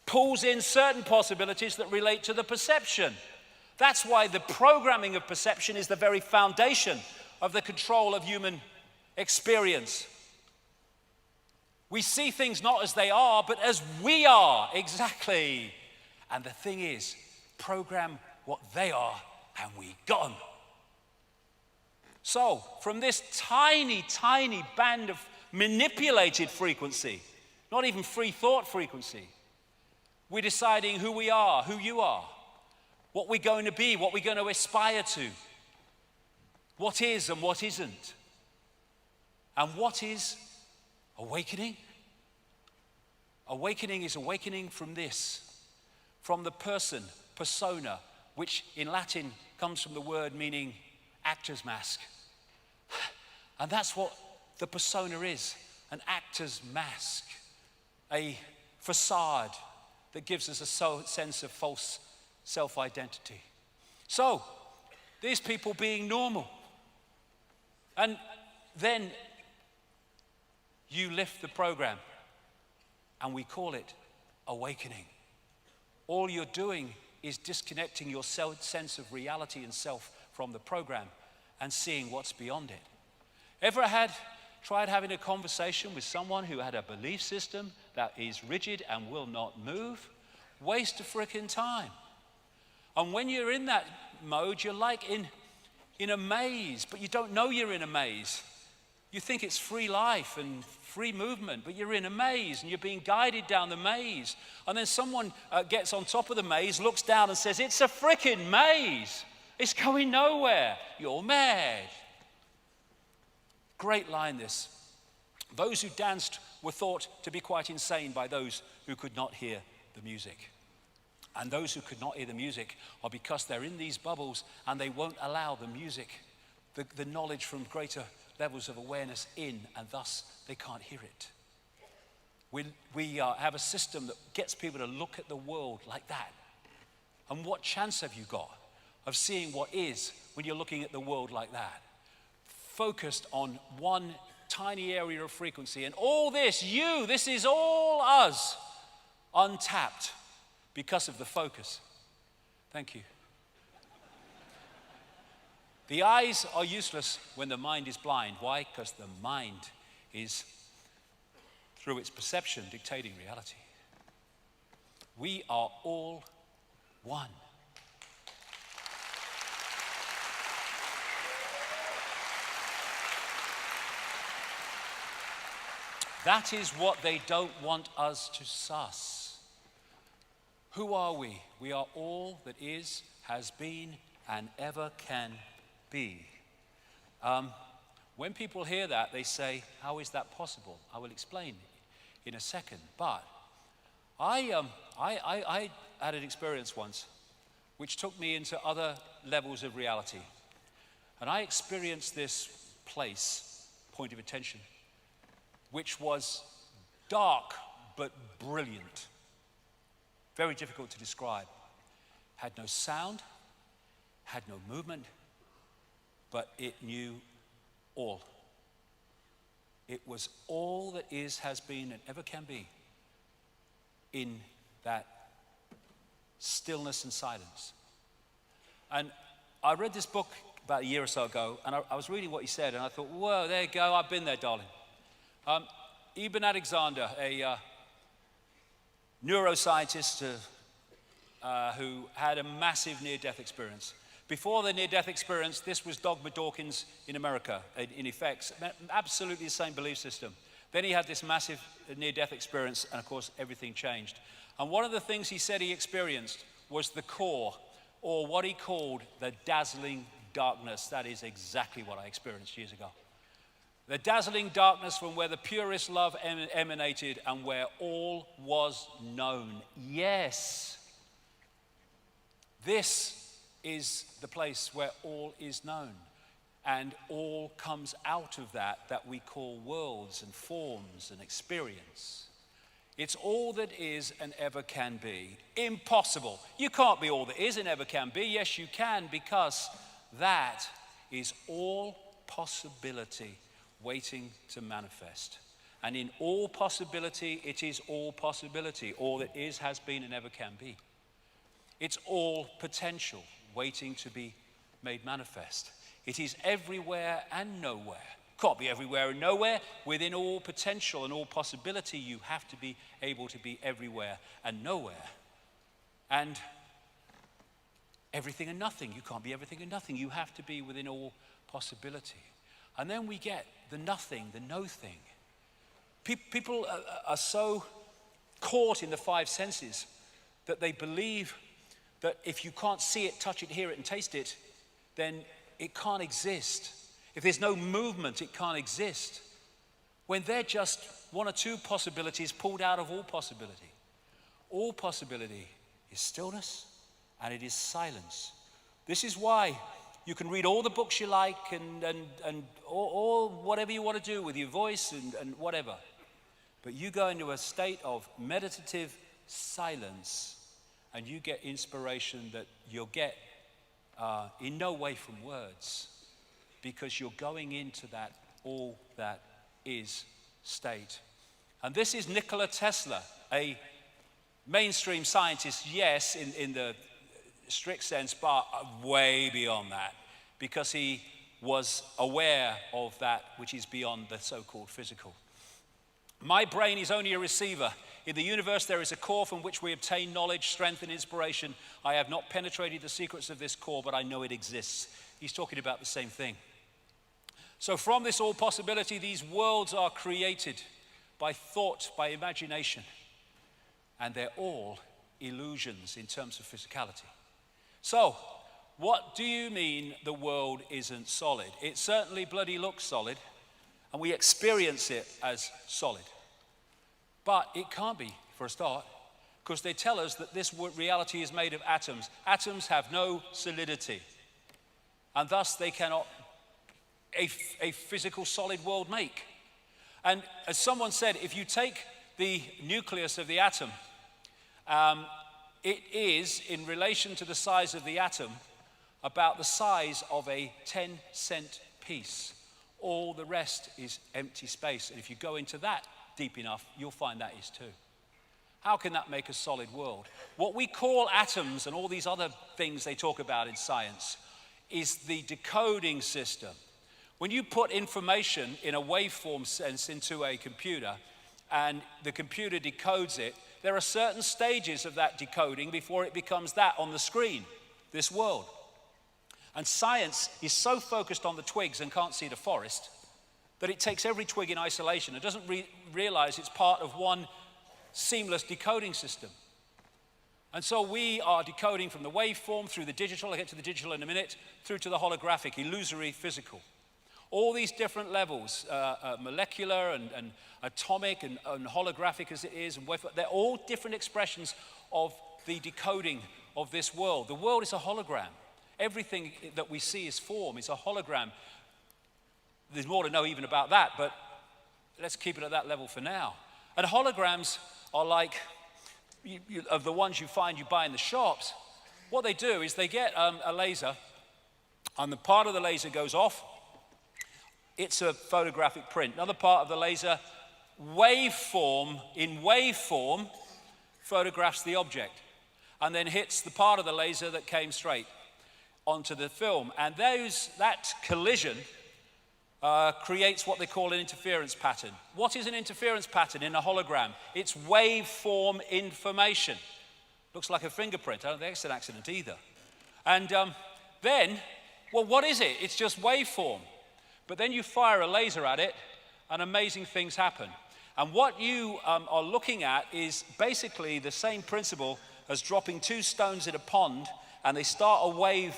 pulls in certain possibilities that relate to the perception. That's why the programming of perception is the very foundation of the control of human experience. We see things not as they are, but as we are, exactly. And the thing is, program what they are, and we got them. So, from this tiny, tiny band of manipulated frequency, not even free thought frequency, we're deciding who we are, who you are, what we're going to be, what we're going to aspire to, what is and what isn't. And what is awakening? Awakening is awakening from this, from the person, persona, which in Latin comes from the word meaning actor's mask. And that's what the persona is, an actor's mask, a facade that gives us a sense of false self-identity. So, these people being normal. And then you lift the program and we call it awakening. All you're doing is disconnecting your sense of reality and self from the program and seeing what's beyond it. Ever tried having a conversation with someone who had a belief system that is rigid and will not move? Waste of frickin' time. And when you're in that mode, you're like in a maze, but you don't know you're in a maze. You think it's free life and free movement, but you're in a maze and you're being guided down the maze. And then someone gets on top of the maze, looks down and says, "It's a frickin' maze. It's going nowhere. You're mad." Great line this. Those who danced were thought to be quite insane by those who could not hear the music. And those who could not hear the music are because they're in these bubbles and they won't allow the music, the knowledge from greater levels of awareness in, and thus they can't hear it. We have a system that gets people to look at the world like that. And what chance have you got of seeing what is when you're looking at the world like that? Focused on one tiny area of frequency. And all this, this is all us. untapped because of the focus. Thank you. The eyes are useless when the mind is blind. Why? Because the mind is, through its perception, dictating reality. We are all one. That is what they don't want us to suss. Who are we? We are all that is, has been, and ever can be. When people hear that, they say, how is that possible? I will explain in a second. But I had an experience once which took me into other levels of reality. And I experienced this place, point of attention, which was dark but brilliant. Very difficult to describe. Had no sound, had no movement, but it knew all. It was all that is, has been, and ever can be in that stillness and silence. And I read this book about a year or so ago, and I was reading what he said, and I thought, whoa, there you go, I've been there, darling. Ibn Alexander, a neuroscientist who had a massive near-death experience. Before the near-death experience, this was Dogma Dawkins in America, in effect, absolutely the same belief system. Then he had this massive near-death experience, and of course, everything changed. And one of the things he said he experienced was the core, or what he called the dazzling darkness. That is exactly what I experienced years ago. The dazzling darkness from where the purest love emanated and where all was known. Yes, this is the place where all is known, and all comes out of that we call worlds and forms and experience. It's all that is and ever can be. Impossible. You can't be all that is and ever can be. Yes, you can, because that is all possibility waiting to manifest. And in all possibility, it is all possibility. All that is, has been, and ever can be. It's all potential waiting to be made manifest. It is everywhere and nowhere. Can't be everywhere and nowhere. Within all potential and all possibility, you have to be able to be everywhere and nowhere. And everything and nothing. You can't be everything and nothing. You have to be within all possibility. And then we get the nothing, the no thing. People are so caught in the five senses that they believe that if you can't see it, touch it, hear it, and taste it, then it can't exist. If there's no movement, it can't exist. When they're just one or two possibilities pulled out of all possibility. All possibility is stillness and it is silence. This is why you can read all the books you like and all whatever you want to do with your voice and whatever. But you go into a state of meditative silence and you get inspiration that you'll get in no way from words, because you're going into that all that is state. And this is Nikola Tesla, a mainstream scientist, yes, in the strict sense, but way beyond that, because he was aware of that which is beyond the so-called physical. My brain is only a receiver. In the universe, there is a core from which we obtain knowledge, strength, and inspiration. I have not penetrated the secrets of this core, but I know it exists. He's talking about the same thing. So from this all possibility, these worlds are created by thought, by imagination, and they're all illusions in terms of physicality. So, what do you mean the world isn't solid? It certainly bloody looks solid, and we experience it as solid. But it can't be, for a start, because they tell us that this reality is made of atoms. Atoms have no solidity, and thus they cannot a physical solid world make. And as someone said, if you take the nucleus of the atom, it is, in relation to the size of the atom, about the size of a 10-cent piece. All the rest is empty space. And if you go into that deep enough, you'll find that is too. How can that make a solid world? What we call atoms and all these other things they talk about in science is the decoding system. When you put information in a waveform sense into a computer and the computer decodes it, there are certain stages of that decoding before it becomes that on the screen, this world. And science is so focused on the twigs and can't see the forest that it takes every twig in isolation. It doesn't realize it's part of one seamless decoding system. And so we are decoding from the waveform through the digital, I'll get to the digital in a minute, through to the holographic, illusory, physical. All these different levels, molecular and atomic and holographic as it is, and they're all different expressions of the decoding of this world. The world is a hologram. Everything that we see as form is a hologram. There's more to know even about that, but let's keep it at that level for now. And holograms are like, of the ones you buy in the shops, what they do is they get a laser, and the part of the laser goes off. It's a photographic print. Another part of the laser, in waveform, photographs the object, and then hits the part of the laser that came straight onto the film. And that collision creates what they call an interference pattern. What is an interference pattern in a hologram? It's waveform information. Looks like a fingerprint. I don't think it's an accident either. And then, well, what is it? It's just waveform. But then you fire a laser at it, and amazing things happen. And what you are looking at is basically the same principle as dropping two stones in a pond, and they start a wave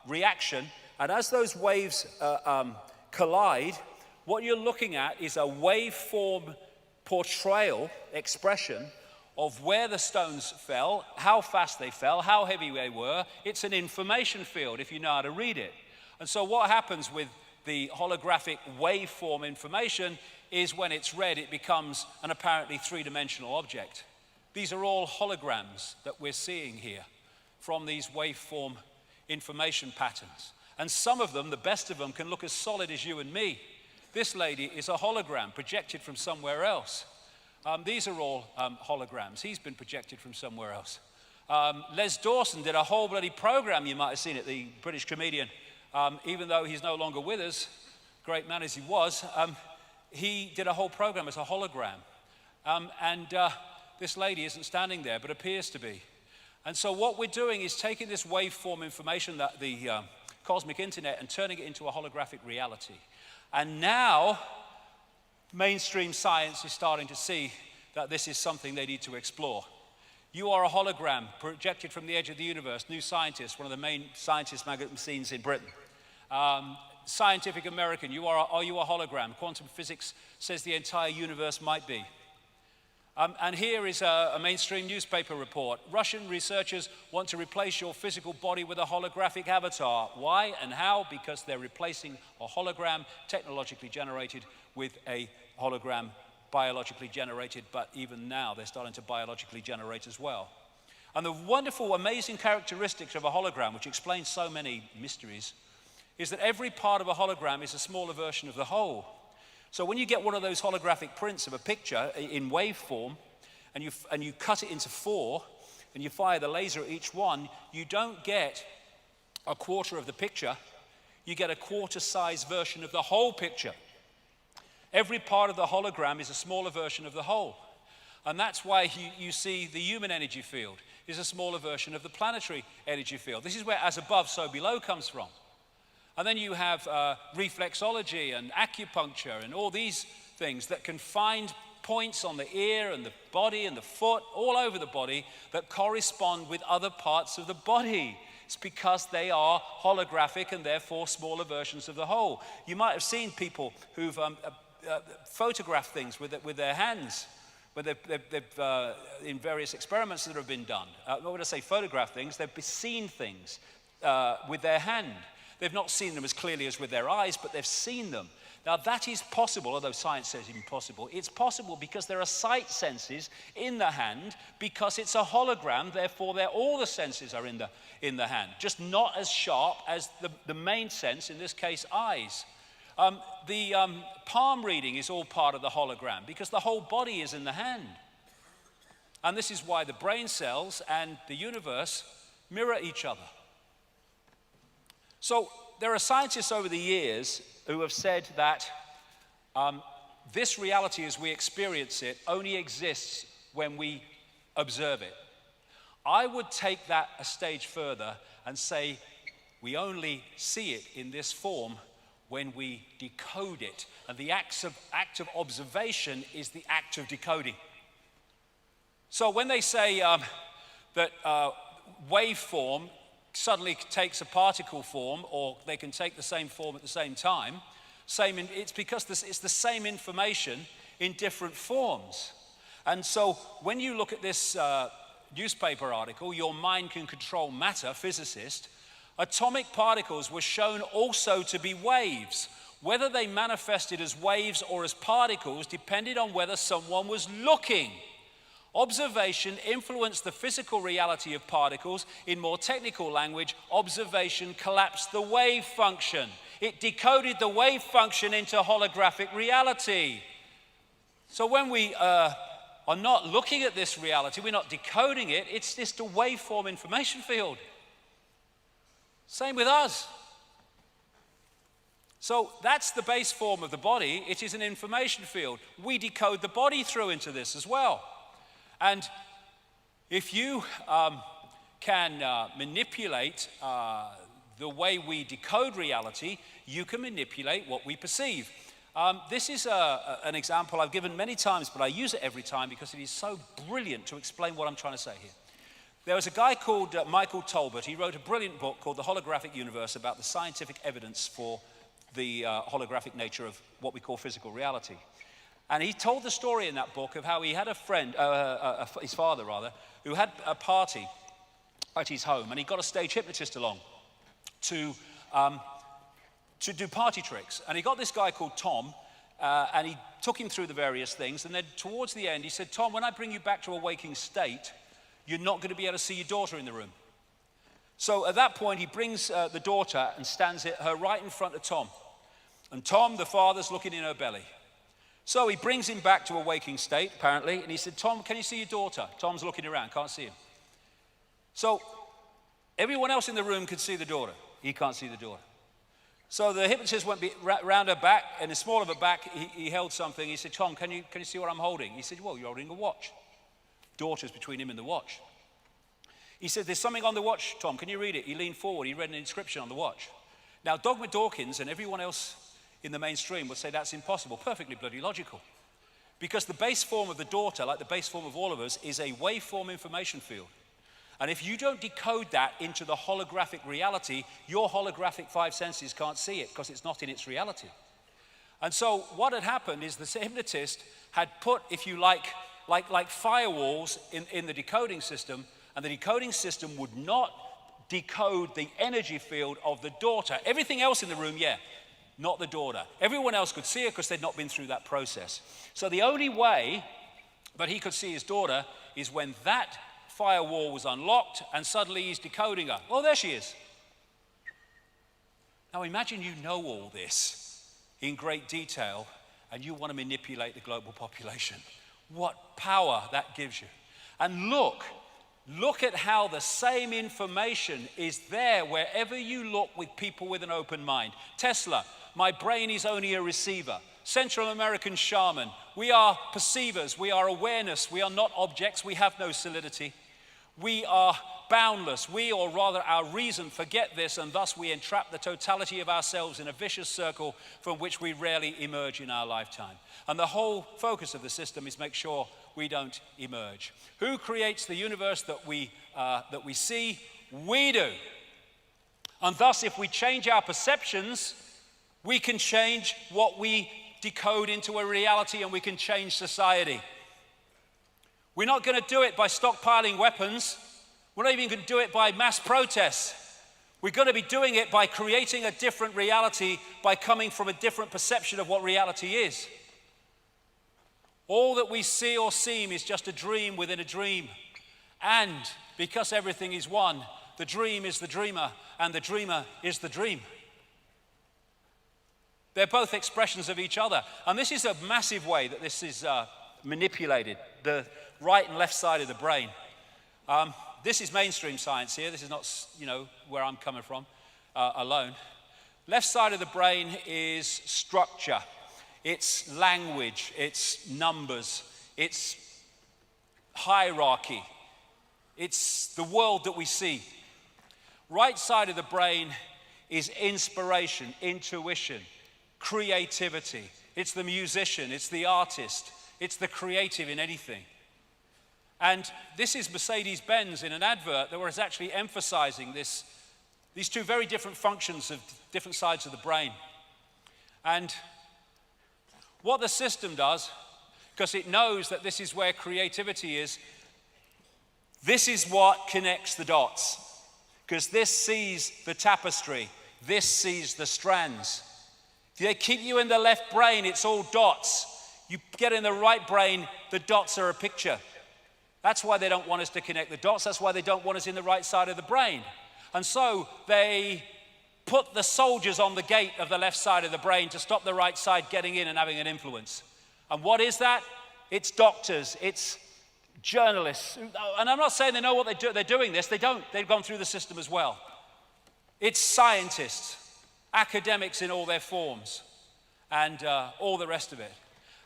reaction. And as those waves collide, what you're looking at is a waveform portrayal, expression of where the stones fell, how fast they fell, how heavy they were. It's an information field if you know how to read it. And so what happens with the holographic waveform information is when it's read, it becomes an apparently three-dimensional object. These are all holograms that we're seeing here from these waveform information patterns. And some of them, the best of them, can look as solid as you and me. This lady is a hologram projected from somewhere else. These are all holograms. He's been projected from somewhere else. Les Dawson did a whole bloody program, you might have seen it, the British comedian. Even though he's no longer with us, great man as he was, he did a whole program as a hologram. This lady isn't standing there, but appears to be. And so what we're doing is taking this waveform information, that the cosmic internet, and turning it into a holographic reality. And now, mainstream science is starting to see that this is something they need to explore. You are a hologram projected from the edge of the universe. New Scientist, one of the main scientist magazines in Britain. Scientific American, are you a hologram? Quantum physics says the entire universe might be. And here is a mainstream newspaper report. Russian researchers want to replace your physical body with a holographic avatar. Why and how? Because they're replacing a hologram technologically generated with a hologram biologically generated, but even now they're starting to biologically generate as well. And the wonderful, amazing characteristics of a hologram, which explains so many mysteries, is that every part of a hologram is a smaller version of the whole. So when you get one of those holographic prints of a picture in waveform, and you cut it into 4, and you fire the laser at each one, you don't get a quarter of the picture, you get a quarter-size version of the whole picture. Every part of the hologram is a smaller version of the whole. And that's why you see the human energy field is a smaller version of the planetary energy field. This is where as above, so below comes from. And then you have reflexology and acupuncture and all these things that can find points on the ear and the body and the foot, all over the body, that correspond with other parts of the body. It's because they are holographic and therefore smaller versions of the whole. You might have seen people who've photographed things with their hands, where they've in various experiments that have been done. Not when I say photograph things, they've seen things with their hand. They've not seen them as clearly as with their eyes, but they've seen them. Now that is possible, although science says it's impossible. It's possible because there are sight senses in the hand, because it's a hologram, therefore all the senses are in the hand, just not as sharp as the main sense, in this case eyes. The palm reading is all part of the hologram because the whole body is in the hand. And this is why the brain cells and the universe mirror each other. So there are scientists over the years who have said that this reality as we experience it only exists when we observe it. I would take that a stage further and say we only see it in this form when we decode it. And the act of observation is the act of decoding. So when they say that waveform suddenly takes a particle form, or they can take the same form at the same time, it's because it's the same information in different forms. And so when you look at this newspaper article, Your Mind Can Control Matter, physicist, atomic particles were shown also to be waves. Whether they manifested as waves or as particles depended on whether someone was looking. Observation influenced the physical reality of particles. In more technical language, observation collapsed the wave function. It decoded the wave function into holographic reality. So when we are not looking at this reality, we're not decoding it, it's just a waveform information field. Same with us. So that's the base form of the body. It is an information field. We decode the body through into this as well. And if you can manipulate the way we decode reality, you can manipulate what we perceive. This is an example I've given many times, but I use it every time because it is so brilliant to explain what I'm trying to say here. There was a guy called Michael Tolbert. He wrote a brilliant book called The Holographic Universe about the scientific evidence for the holographic nature of what we call physical reality. And he told the story in that book of how he had a friend, his father rather, who had a party at his home, and he got a stage hypnotist along to do party tricks. And he got this guy called Tom, and he took him through the various things, and then towards the end he said, Tom, when I bring you back to a waking state, you're not going to be able to see your daughter in the room. So at that point he brings the daughter and stands her right in front of Tom. And Tom, the father's looking in her belly. So he brings him back to a waking state, apparently, and he said, Tom, can you see your daughter? Tom's looking around, can't see him. So everyone else in the room could see the daughter. He can't see the daughter. So the hypnotist went round her back, and the small of her back, he held something. He said, Tom, can you see what I'm holding? He said, well, you're holding a watch. Daughter's between him and the watch. He said, there's something on the watch, Tom, can you read it? He leaned forward, he read an inscription on the watch. Now, Dogma Dawkins and everyone else in the mainstream would say that's impossible, perfectly bloody logical. Because the base form of the daughter, like the base form of all of us, is a waveform information field. And if you don't decode that into the holographic reality, your holographic five senses can't see it because it's not in its reality. And so what had happened is the hypnotist had put, if you like firewalls in the decoding system, and the decoding system would not decode the energy field of the daughter. Everything else in the room, yeah, not the daughter. Everyone else could see her because they'd not been through that process. So the only way that he could see his daughter is when that firewall was unlocked and suddenly he's decoding her. Oh, there she is. Now imagine you know all this in great detail and you want to manipulate the global population. What power that gives you. And look at how the same information is there wherever you look with people with an open mind. Tesla, my brain is only a receiver. Central American shaman, we are perceivers, we are awareness, we are not objects, we have no solidity. We are boundless. We, or rather our reason, forget this, and thus we entrap the totality of ourselves in a vicious circle from which we rarely emerge in our lifetime. And the whole focus of the system is make sure we don't emerge. Who creates the universe that we see? We do. And thus, if we change our perceptions, we can change what we decode into a reality, and we can change society. We're not going to do it by stockpiling weapons. We're not even going to do it by mass protests. We're going to be doing it by creating a different reality, by coming from a different perception of what reality is. All that we see or seem is just a dream within a dream. And because everything is one, the dream is the dreamer, and the dreamer is the dream. They're both expressions of each other. And this is a massive way that this is manipulated, the right and left side of the brain. This is mainstream science here. This is not, where I'm coming from alone. Left side of the brain is structure. It's language. It's numbers. It's hierarchy. It's the world that we see. Right side of the brain is inspiration, intuition, creativity. It's the musician. It's the artist. It's the creative in anything. And this is Mercedes-Benz in an advert that was actually emphasizing these two very different functions of different sides of the brain. And what the system does, because it knows that this is where creativity is, this is what connects the dots. Because this sees the tapestry, this sees the strands. If they keep you in the left brain, it's all dots. You get in the right brain, the dots are a picture. That's why they don't want us to connect the dots. That's why they don't want us in the right side of the brain. And so they put the soldiers on the gate of the left side of the brain to stop the right side getting in and having an influence. And what is that? It's doctors, it's journalists. And I'm not saying they know what they're doing this. They don't. They've gone through the system as well. It's scientists, academics in all their forms, and all the rest of it.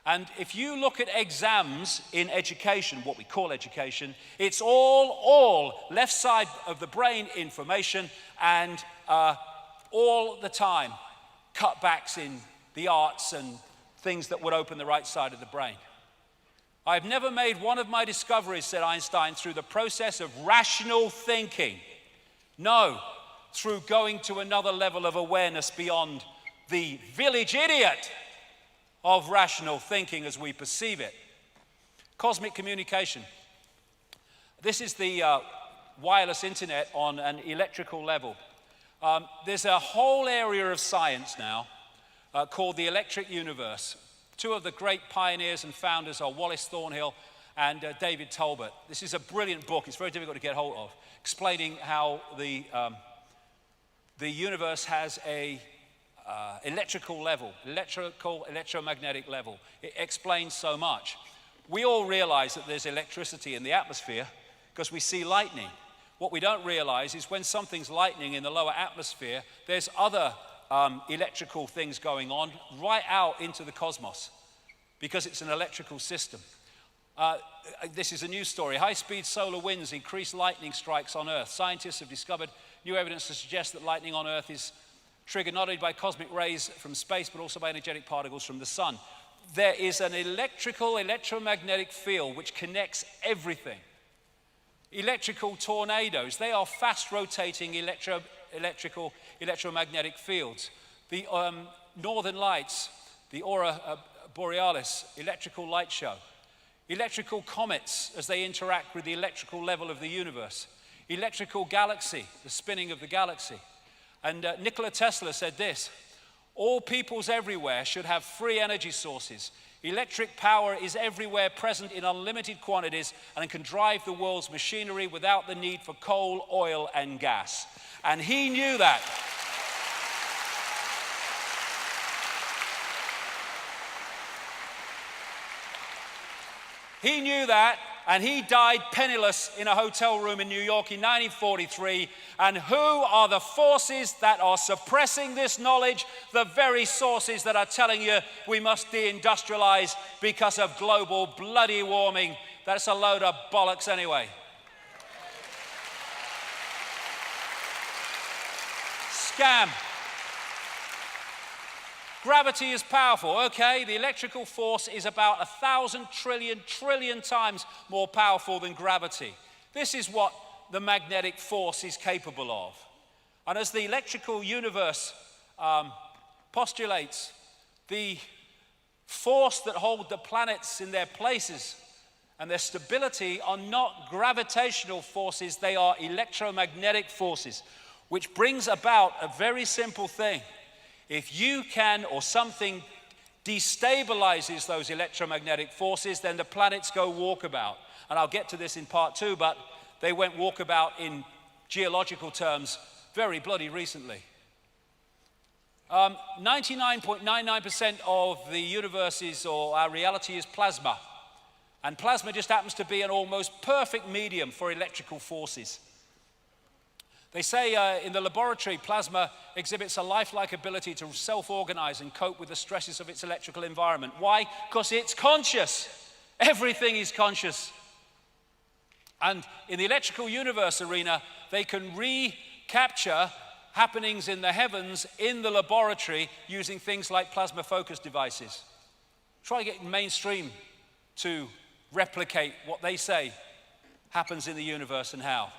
And if you look at exams in education, what we call education, it's all left side of the brain information, and all the time cutbacks in the arts and things that would open the right side of the brain. I've never made one of my discoveries, said Einstein, through the process of rational thinking. No, through going to another level of awareness beyond the village idiot of rational thinking as we perceive it. Cosmic communication. This is the wireless internet on an electrical level. There's a whole area of science now called the electric universe. Two of the great pioneers and founders are Wallace Thornhill and David Tolbert. This is a brilliant book. It's very difficult to get hold of, explaining how the universe has a electrical level, electromagnetic level. It explains so much. We all realize that there's electricity in the atmosphere because we see lightning. What we don't realize is when something's lightning in the lower atmosphere, there's other electrical things going on right out into the cosmos because it's an electrical system. This is a news story. High-speed solar winds increase lightning strikes on Earth. Scientists have discovered new evidence to suggest that lightning on Earth is triggered not only by cosmic rays from space, but also by energetic particles from the sun. There is an electromagnetic field which connects everything. Electrical tornadoes, they are fast-rotating electromagnetic fields. The northern lights, the aurora borealis, electrical light show. Electrical comets as they interact with the electrical level of the universe. Electrical galaxy, the spinning of the galaxy. And Nikola Tesla said this: all peoples everywhere should have free energy sources. Electric power is everywhere present in unlimited quantities and can drive the world's machinery without the need for coal, oil, and gas. And he knew that. He knew that, and he died penniless in a hotel room in New York in 1943. And who are the forces that are suppressing this knowledge? The very sources that are telling you we must deindustrialize because of global bloody warming. That's a load of bollocks anyway. Scam. Gravity is powerful. Okay, the electrical force is about 1,000 trillion times more powerful than gravity. This is what the magnetic force is capable of. And as the electrical universe postulates, the force that hold the planets in their places and their stability are not gravitational forces, they are electromagnetic forces, which brings about a very simple thing. If you can, or something destabilizes those electromagnetic forces, then the planets go walkabout. And I'll get to this in part 2, but they went walkabout in geological terms very bloody recently. 99.99% of the universe or our reality is plasma. And plasma just happens to be an almost perfect medium for electrical forces. They say in the laboratory, plasma exhibits a lifelike ability to self-organize and cope with the stresses of its electrical environment. Why? Because it's conscious. Everything is conscious. And in the electrical universe arena, they can recapture happenings in the heavens in the laboratory using things like plasma focus devices. Try getting mainstream to replicate what they say happens in the universe and how.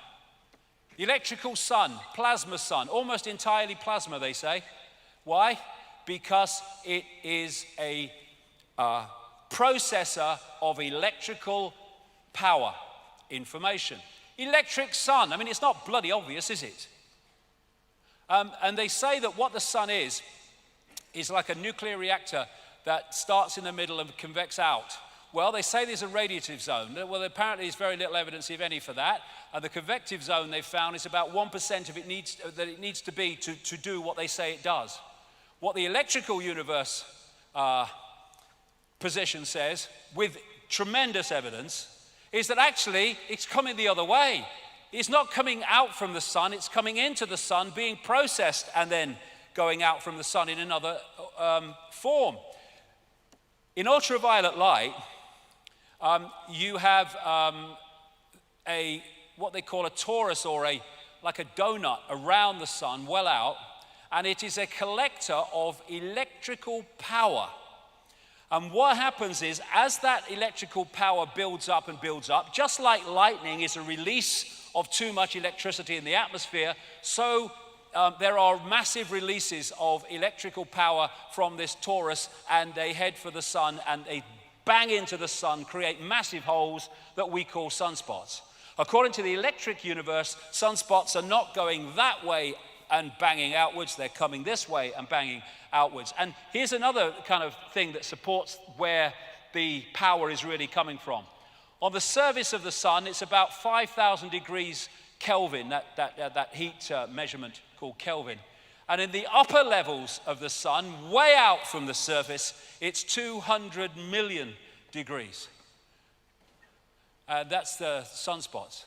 The electrical sun, plasma sun, almost entirely plasma, they say. Why? Because it is a processor of electrical power, information. Electric sun, I mean, it's not bloody obvious, is it? And they say that what the sun is like a nuclear reactor that starts in the middle and convects out. Well, they say there's a radiative zone. Well, apparently there's very little evidence, if any, for that. And the convective zone they've found is about 1% of it needs to be to do what they say it does. What the electrical universe position says, with tremendous evidence, is that actually it's coming the other way. It's not coming out from the sun, it's coming into the sun, being processed, and then going out from the sun in another form. In ultraviolet light, you have what they call a torus, or like a donut around the sun, well out, and it is a collector of electrical power. And what happens is, as that electrical power builds up and builds up, just like lightning is a release of too much electricity in the atmosphere, so there are massive releases of electrical power from this torus, and they head for the sun, and they bang into the sun, create massive holes that we call sunspots. According to the electric universe, sunspots are not going that way and banging outwards, they're coming this way and banging outwards. And here's another kind of thing that supports where the power is really coming from. On the surface of the sun, it's about 5,000 degrees Kelvin, that heat measurement called Kelvin. And in the upper levels of the sun, way out from the surface, it's 200 million degrees. That's the sunspots.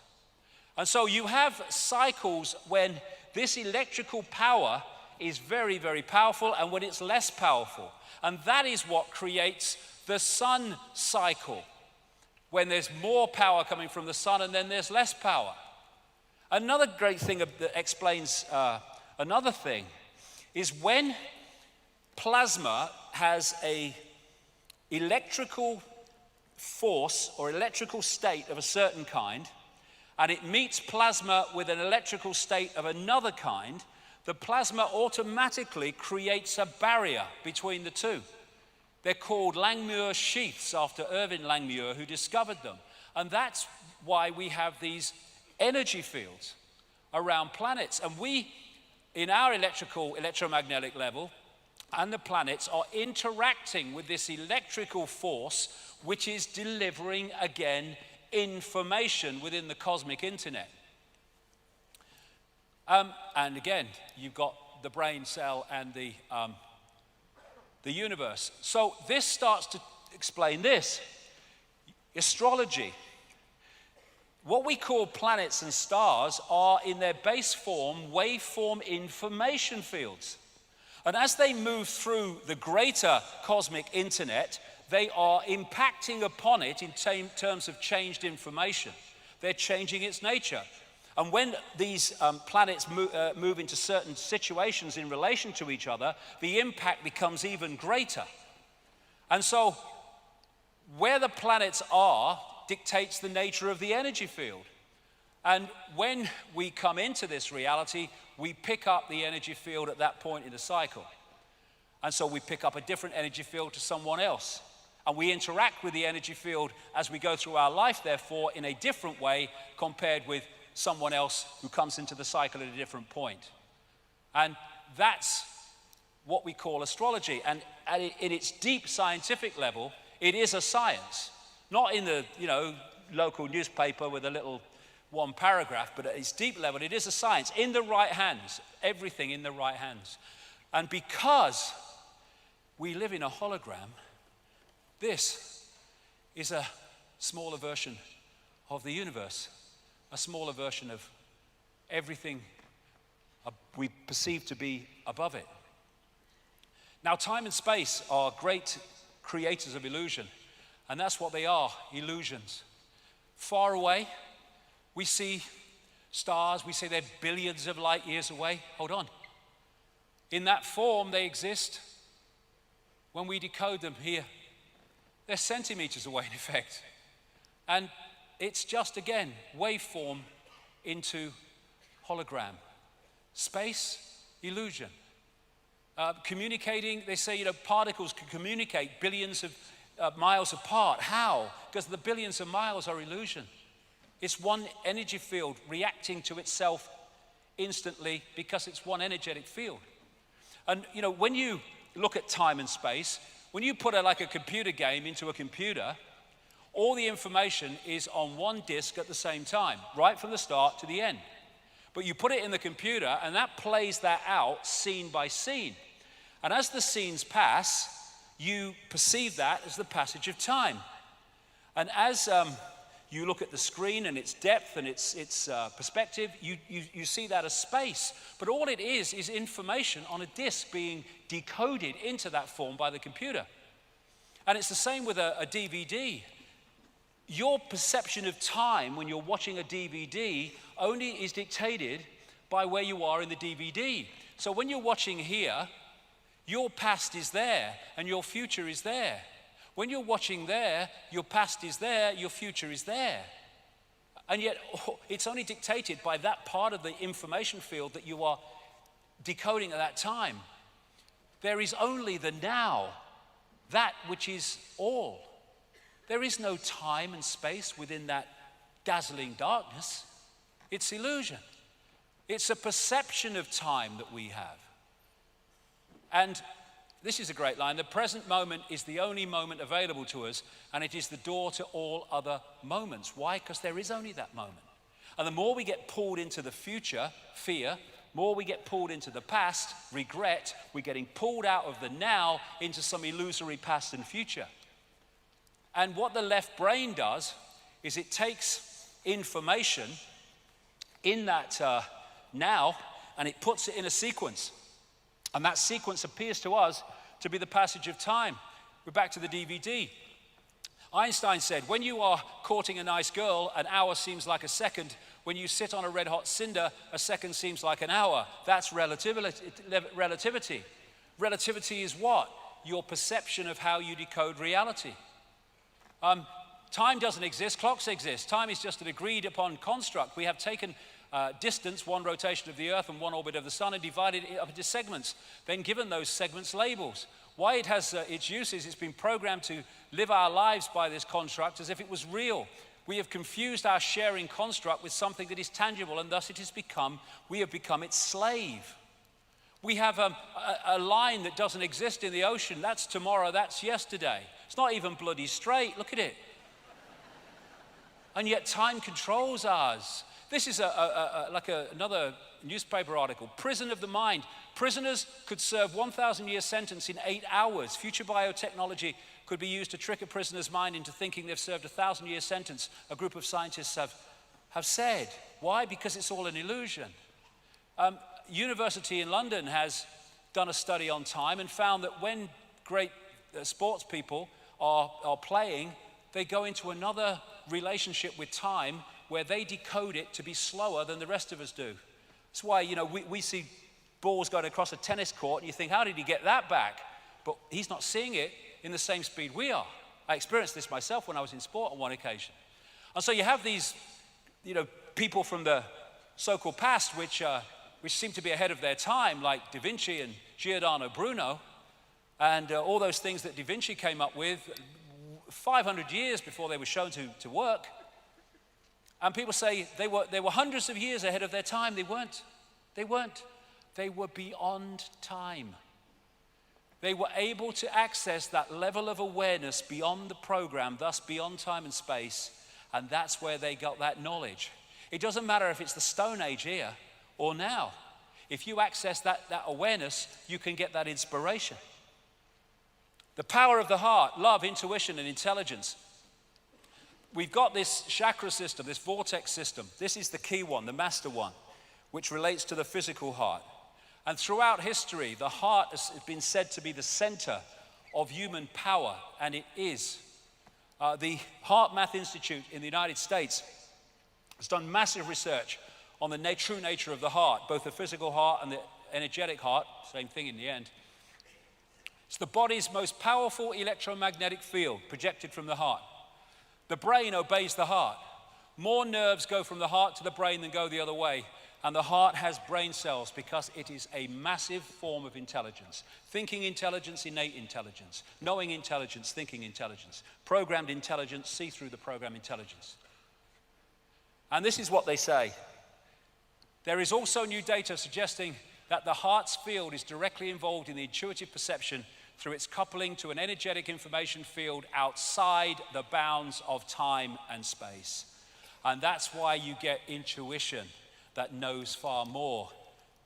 And so you have cycles when this electrical power is very, very powerful, and when it's less powerful. And that is what creates the sun cycle, when there's more power coming from the sun and then there's less power. Another great thing that explains another thing is when plasma has a electrical force or electrical state of a certain kind, and it meets plasma with an electrical state of another kind, the plasma automatically creates a barrier between the two. They're called Langmuir sheaths, after Irving Langmuir, who discovered them. And that's why we have these energy fields around planets. And we, in our electromagnetic level, and the planets are interacting with this electrical force, which is delivering, again, information within the cosmic internet. And again, you've got the brain cell and the universe. So this starts to explain this. Astrology. What we call planets and stars are, in their base form, waveform information fields. And as they move through the greater cosmic internet, they are impacting upon it in terms of changed information. They're changing its nature. And when these planets move into certain situations in relation to each other, the impact becomes even greater. And so where the planets are dictates the nature of the energy field. And when we come into this reality, we pick up the energy field at that point in the cycle. And so we pick up a different energy field to someone else. And we interact with the energy field as we go through our life, therefore, in a different way compared with someone else who comes into the cycle at a different point. And that's what we call astrology. And in its deep scientific level, it is a science. Not in the, local newspaper with a little one paragraph, but at its deep level, it is a science. In the right hands, everything in the right hands. And because we live in a hologram, this is a smaller version of the universe, a smaller version of everything we perceive to be above it. Now, time and space are great creators of illusion, and that's what they are, illusions. Far away, we see stars, we say they're billions of light years away. Hold on. In that form, they exist. When we decode them here, they're centimeters away, in effect. And it's just, again, waveform into hologram. Space, illusion. Communicating, they say, particles can communicate billions of miles apart. How? Because the billions of miles are illusion. It's one energy field reacting to itself instantly because it's one energetic field. And, when you look at time and space, when you put a computer game into a computer, all the information is on one disk at the same time, right from the start to the end. But you put it in the computer, and that plays that out scene by scene. And as the scenes pass, you perceive that as the passage of time. And as you look at the screen and its depth and its perspective, you see that as space. But all it is information on a disk being decoded into that form by the computer. And it's the same with a DVD. Your perception of time when you're watching a DVD only is dictated by where you are in the DVD. So when you're watching here, your past is there and your future is there. When you're watching there, your past is there, your future is there. And yet, it's only dictated by that part of the information field that you are decoding at that time. There is only the now, that which is all. There is no time and space within that dazzling darkness. It's illusion. It's a perception of time that we have. And this is a great line. The present moment is the only moment available to us, and it is the door to all other moments. Why? Because there is only that moment. And the more we get pulled into the future, fear, more we get pulled into the past, regret, we're getting pulled out of the now into some illusory past and future. And what the left brain does is it takes information in that now, and it puts it in a sequence. And that sequence appears to us to be the passage of time. We're back to the DVD. Einstein said, when you are courting a nice girl, an hour seems like a second. When you sit on a red hot cinder, a second seems like an hour. That's relativity. Relativity is what? Your perception of how you decode reality. Time doesn't exist, clocks exist. Time is just an agreed upon construct. We have taken distance, one rotation of the earth and one orbit of the sun, and divided it up into segments, then given those segments labels. Why it has its uses, it's been programmed to live our lives by this construct as if it was real. We have confused our sharing construct with something that is tangible, and thus we have become its slave. We have a line that doesn't exist in the ocean. That's tomorrow, that's yesterday. It's not even bloody straight, look at it. And yet time controls ours. This is another newspaper article. Prison of the mind. Prisoners could serve 1,000-year sentence in 8 hours. Future biotechnology could be used to trick a prisoner's mind into thinking they've served a 1,000-year sentence, a group of scientists have said. Why? Because it's all an illusion. University in London has done a study on time and found that when great sports people are playing, they go into another relationship with time where they decode it to be slower than the rest of us do. That's why, we see balls going across a tennis court and you think, how did he get that back? But he's not seeing it in the same speed we are. I experienced this myself when I was in sport on one occasion. And so you have these, people from the so-called past which seem to be ahead of their time, like Da Vinci and Giordano Bruno, and all those things that Da Vinci came up with 500 years before they were shown to work. And people say they were hundreds of years ahead of their time. They weren't. They were beyond time. They were able to access that level of awareness beyond the program, thus beyond time and space, and that's where they got that knowledge. It doesn't matter if it's the Stone Age here or now. If you access that awareness, you can get that inspiration. The power of the heart, love, intuition, and intelligence. we've got this chakra system, this vortex system. This is the key one, the master one, which relates to the physical heart. And throughout history, the heart has been said to be the center of human power, and it is. The Heart Math Institute in the United States has done massive research on the true nature of the heart, both the physical heart and the energetic heart, same thing in the end. It's the body's most powerful electromagnetic field projected from the heart. The brain obeys the heart. More nerves go from the heart to the brain than go the other way. And the heart has brain cells because it is a massive form of intelligence. Thinking intelligence, innate intelligence. Knowing intelligence, thinking intelligence. Programmed intelligence, see through the program intelligence. And this is what they say. There is also new data suggesting that the heart's field is directly involved in the intuitive perception through its coupling to an energetic information field outside the bounds of time and space. And that's why you get intuition that knows far more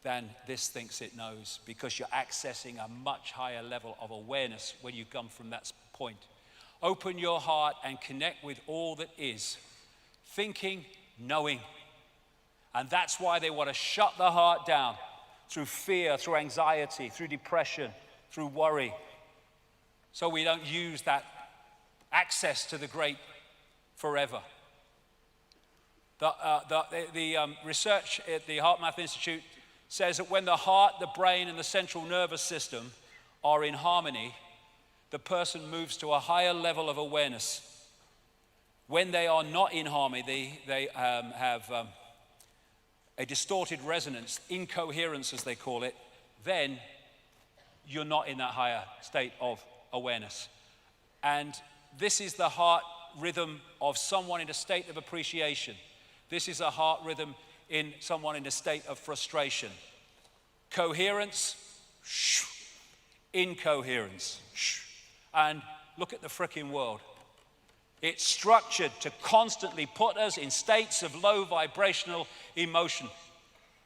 than this thinks it knows, because you're accessing a much higher level of awareness when you come from that point. Open your heart and connect with all that is. Thinking, knowing. And that's why they want to shut the heart down through fear, through anxiety, through depression, through worry. So we don't use that access to the great forever. The research at the Heart Math Institute says that when the heart, the brain, and the central nervous system are in harmony, the person moves to a higher level of awareness. When they are not in harmony, they have a distorted resonance, incoherence as they call it, then you're not in that higher state of awareness. And this is the heart rhythm of someone in a state of appreciation. This is a heart rhythm in someone in a state of frustration. Coherence, incoherence. And look at the frickin' world. It's structured to constantly put us in states of low vibrational emotion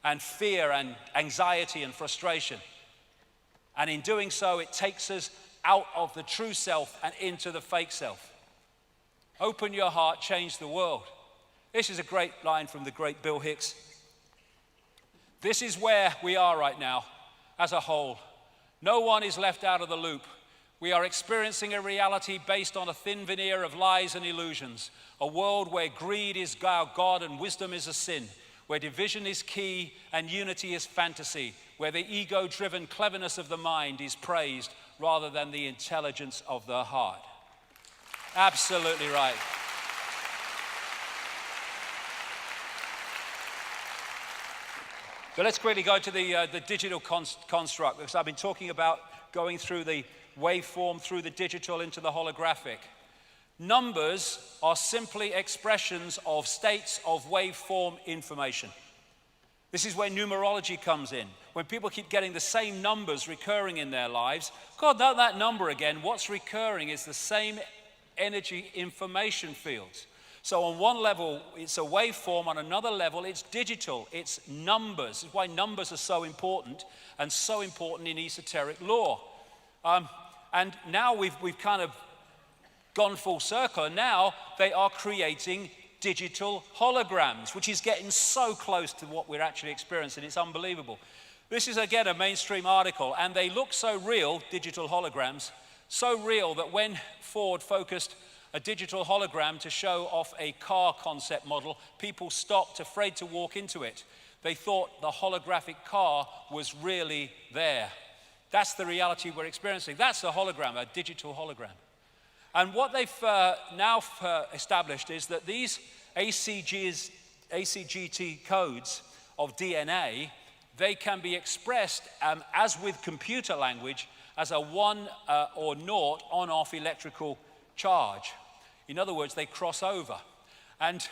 and fear and anxiety and frustration. And in doing so, it takes us out of the true self and into the fake self. Open your heart, change the world. This is a great line from the great Bill Hicks. This is where we are right now as a whole. No one is left out of the loop. We are experiencing a reality based on a thin veneer of lies and illusions. A world where greed is our God and wisdom is a sin. Where division is key and unity is fantasy. Where the ego-driven cleverness of the mind is praised rather than the intelligence of the heart. Absolutely right. So let's quickly go to the digital construct, because I've been talking about going through the waveform, through the digital into the holographic. Numbers are simply expressions of states of waveform information. This is where numerology comes in. When people keep getting the same numbers recurring in their lives, God, that number again, what's recurring is the same energy information fields. So on one level, it's a waveform. On another level, it's digital. It's numbers. It's why numbers are so important and so important in esoteric lore. And now we've kind of gone full circle. And now they are creating digital holograms, which is getting so close to what we're actually experiencing. It's unbelievable. This is, again, a mainstream article. And they look so real, digital holograms, so real that when Ford focused a digital hologram to show off a car concept model, people stopped, afraid to walk into it. They thought the holographic car was really there. That's the reality we're experiencing. That's a hologram, a digital hologram. And what they've now established is that these ACGT codes of DNA, they can be expressed as with computer language as a 1 or 0 on-off electrical charge. In other words, they cross over. And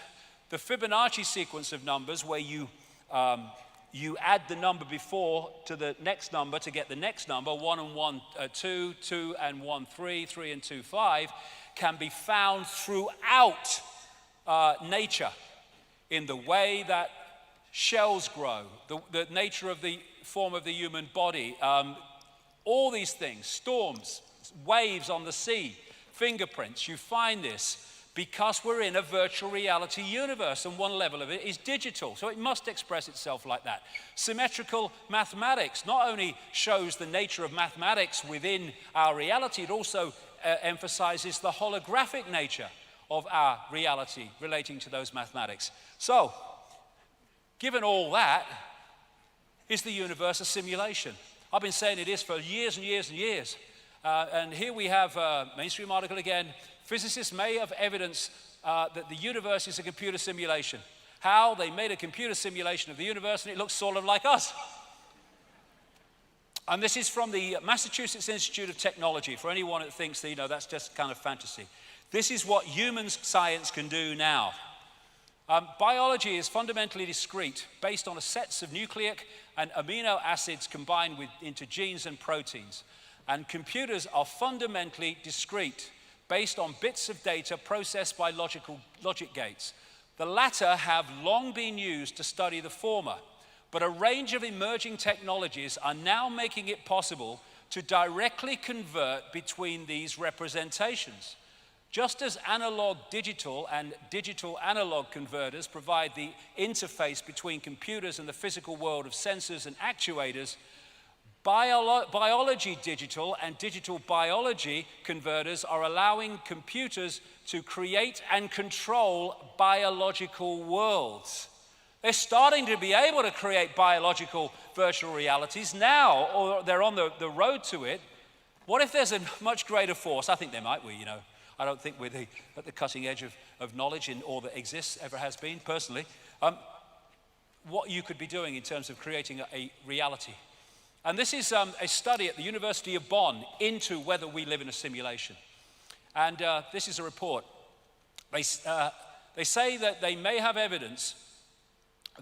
the Fibonacci sequence of numbers, where you add the number before to the next number to get the next number, 1 and 1, 2, 2 and 1, 3, 3 and 2, 5, can be found throughout nature in the way that shells grow, the nature of the form of the human body, all these things, storms, waves on the sea, fingerprints. You find this because we're in a virtual reality universe, and one level of it is digital, so it must express itself like that. Symmetrical mathematics not only shows the nature of mathematics within our reality, it also emphasizes the holographic nature of our reality relating to those mathematics. So, given all that, is the universe a simulation? I've been saying it is for years and years and years. And here we have a mainstream article again. Physicists may have evidence that the universe is a computer simulation. How? They made a computer simulation of the universe and it looks sort of like us. And this is from the Massachusetts Institute of Technology, for anyone that thinks that, that's just kind of fantasy. This is what human science can do now. Biology is fundamentally discrete, based on a sets of nucleic and amino acids combined into genes and proteins. And computers are fundamentally discrete, based on bits of data processed by logic gates. The latter have long been used to study the former, but a range of emerging technologies are now making it possible to directly convert between these representations. Just as analog digital and digital analog converters provide the interface between computers and the physical world of sensors and actuators, biology digital and digital biology converters are allowing computers to create and control biological worlds. They're starting to be able to create biological virtual realities now, or they're on the road to it. What if there's a much greater force? I think there might be, I don't think we're at the cutting edge of knowledge in all that exists, ever has been, personally. What you could be doing in terms of creating a reality. And this is a study at the University of Bonn into whether we live in a simulation. And this is a report. They say that they may have evidence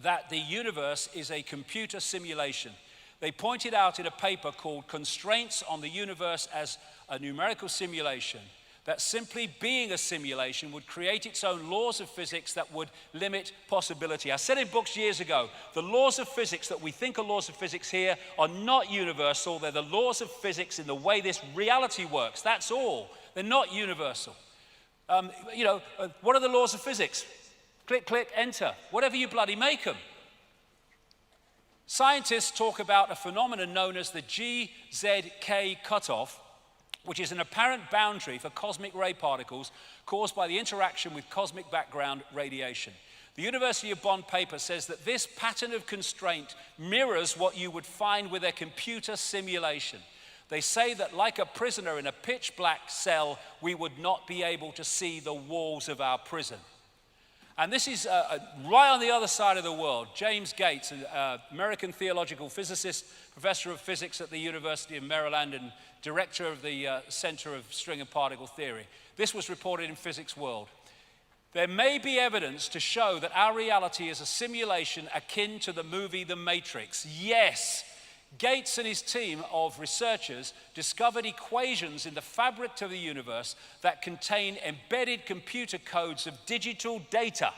that the universe is a computer simulation. They pointed out in a paper called Constraints on the Universe as a Numerical Simulation that simply being a simulation would create its own laws of physics that would limit possibility. I said in books years ago, the laws of physics that we think are laws of physics here are not universal. They're the laws of physics in the way this reality works. That's all. They're not universal. What are the laws of physics? Click, click, enter. Whatever you bloody make them. Scientists talk about a phenomenon known as the GZK cutoff, which is an apparent boundary for cosmic ray particles caused by the interaction with cosmic background radiation. The University of Bonn paper says that this pattern of constraint mirrors what you would find with a computer simulation. They say that like a prisoner in a pitch black cell, we would not be able to see the walls of our prison. And this is right on the other side of the world. James Gates, an American theological physicist, professor of physics at the University of Maryland and director of the Center of String and Particle Theory. This was reported in Physics World. There may be evidence to show that our reality is a simulation akin to the movie The Matrix. Yes. Gates and his team of researchers discovered equations in the fabric of the universe that contain embedded computer codes of digital data.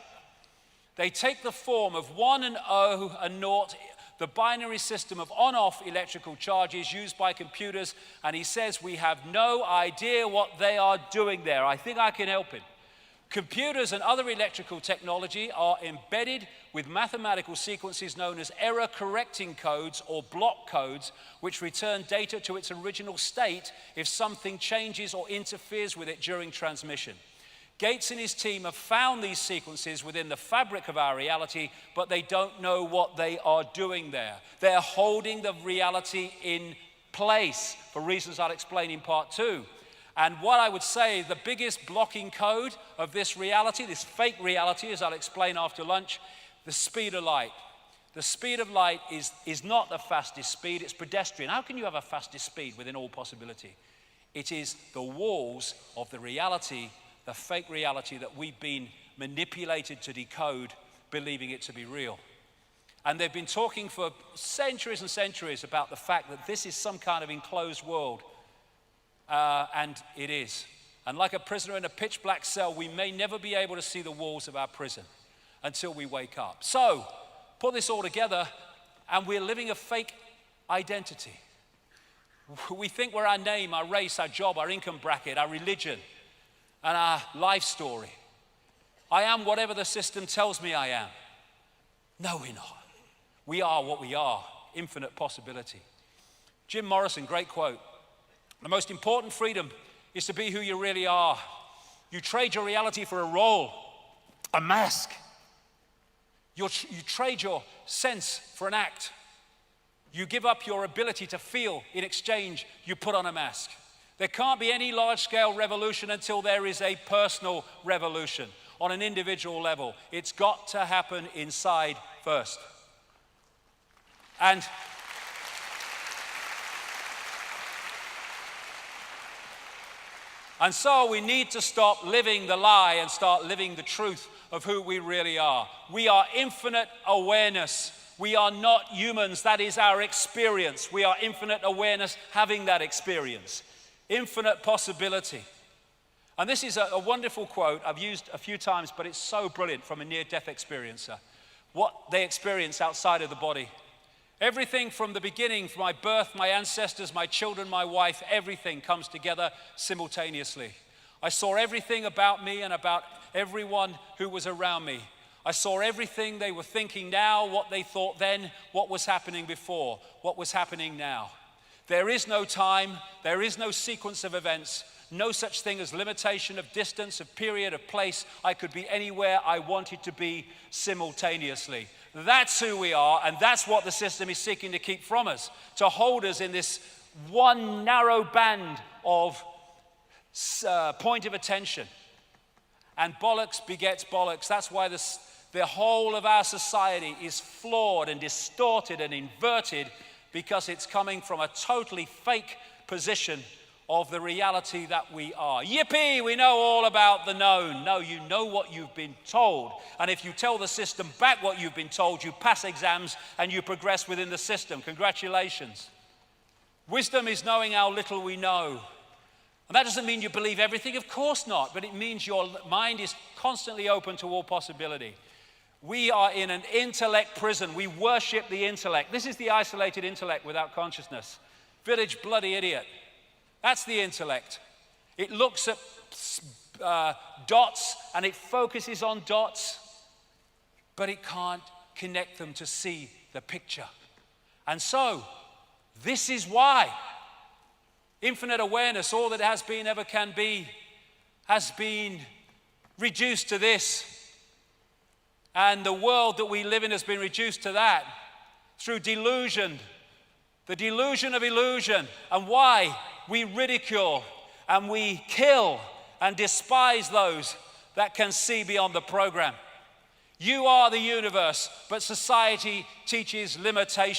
They take the form of 1 and 0 and 0, the binary system of on-off electrical charges used by computers, and he says we have no idea what they are doing there. I think I can help him. Computers and other electrical technology are embedded with mathematical sequences known as error-correcting codes or block codes, which return data to its original state if something changes or interferes with it during transmission. Gates and his team have found these sequences within the fabric of our reality, but they don't know what they are doing there. They're holding the reality in place for reasons I'll explain in part 2. And what I would say, the biggest blocking code of this reality, this fake reality, as I'll explain after lunch, the speed of light. The speed of light is not the fastest speed, it's pedestrian. How can you have a fastest speed within all possibility? It is the walls of the reality, the fake reality that we've been manipulated to decode, believing it to be real. And they've been talking for centuries and centuries about the fact that this is some kind of enclosed world. And it is. And like a prisoner in a pitch black cell, we may never be able to see the walls of our prison until we wake up. So, put this all together, and we're living a fake identity. We think we're our name, our race, our job, our income bracket, our religion, and our life story. I am whatever the system tells me I am. No, we're not. We are what we are, infinite possibility. Jim Morrison, great quote. The most important freedom is to be who you really are. You trade your reality for a role, a mask. You trade your sense for an act. You give up your ability to feel. In exchange, you put on a mask. There can't be any large-scale revolution until there is a personal revolution on an individual level. It's got to happen inside first. And so we need to stop living the lie and start living the truth of who we really are. We are infinite awareness. We are not humans. That is our experience. We are infinite awareness having that experience. Infinite possibility. And this is a wonderful quote I've used a few times, but it's so brilliant from a near-death experiencer. What they experience outside of the body. Everything from the beginning, from my birth, my ancestors, my children, my wife, everything comes together simultaneously. I saw everything about me and about everyone who was around me. I saw everything they were thinking now, what they thought then, what was happening before, what was happening now. There is no time, there is no sequence of events, no such thing as limitation of distance, of period, of place. I could be anywhere I wanted to be simultaneously. That's who we are, and that's what the system is seeking to keep from us, to hold us in this one narrow band of point of attention. And bollocks begets bollocks. That's why the whole of our society is flawed and distorted and inverted, because it's coming from a totally fake position of the reality that we are. Yippee, we know all about the known. No, you know what you've been told. And if you tell the system back what you've been told, you pass exams and you progress within the system. Congratulations. Wisdom is knowing how little we know. And that doesn't mean you believe everything, of course not, but it means your mind is constantly open to all possibility. We are in an intellect prison. We worship the intellect. This is the isolated intellect without consciousness. Village bloody idiot. That's the intellect. It looks at dots and it focuses on dots, but it can't connect them to see the picture. And so, this is why infinite awareness, all that has been, ever can be, has been reduced to this. And the world that we live in has been reduced to that through delusion, the delusion of illusion, and why we ridicule and we kill and despise those that can see beyond the program. You are the universe, but society teaches limitation.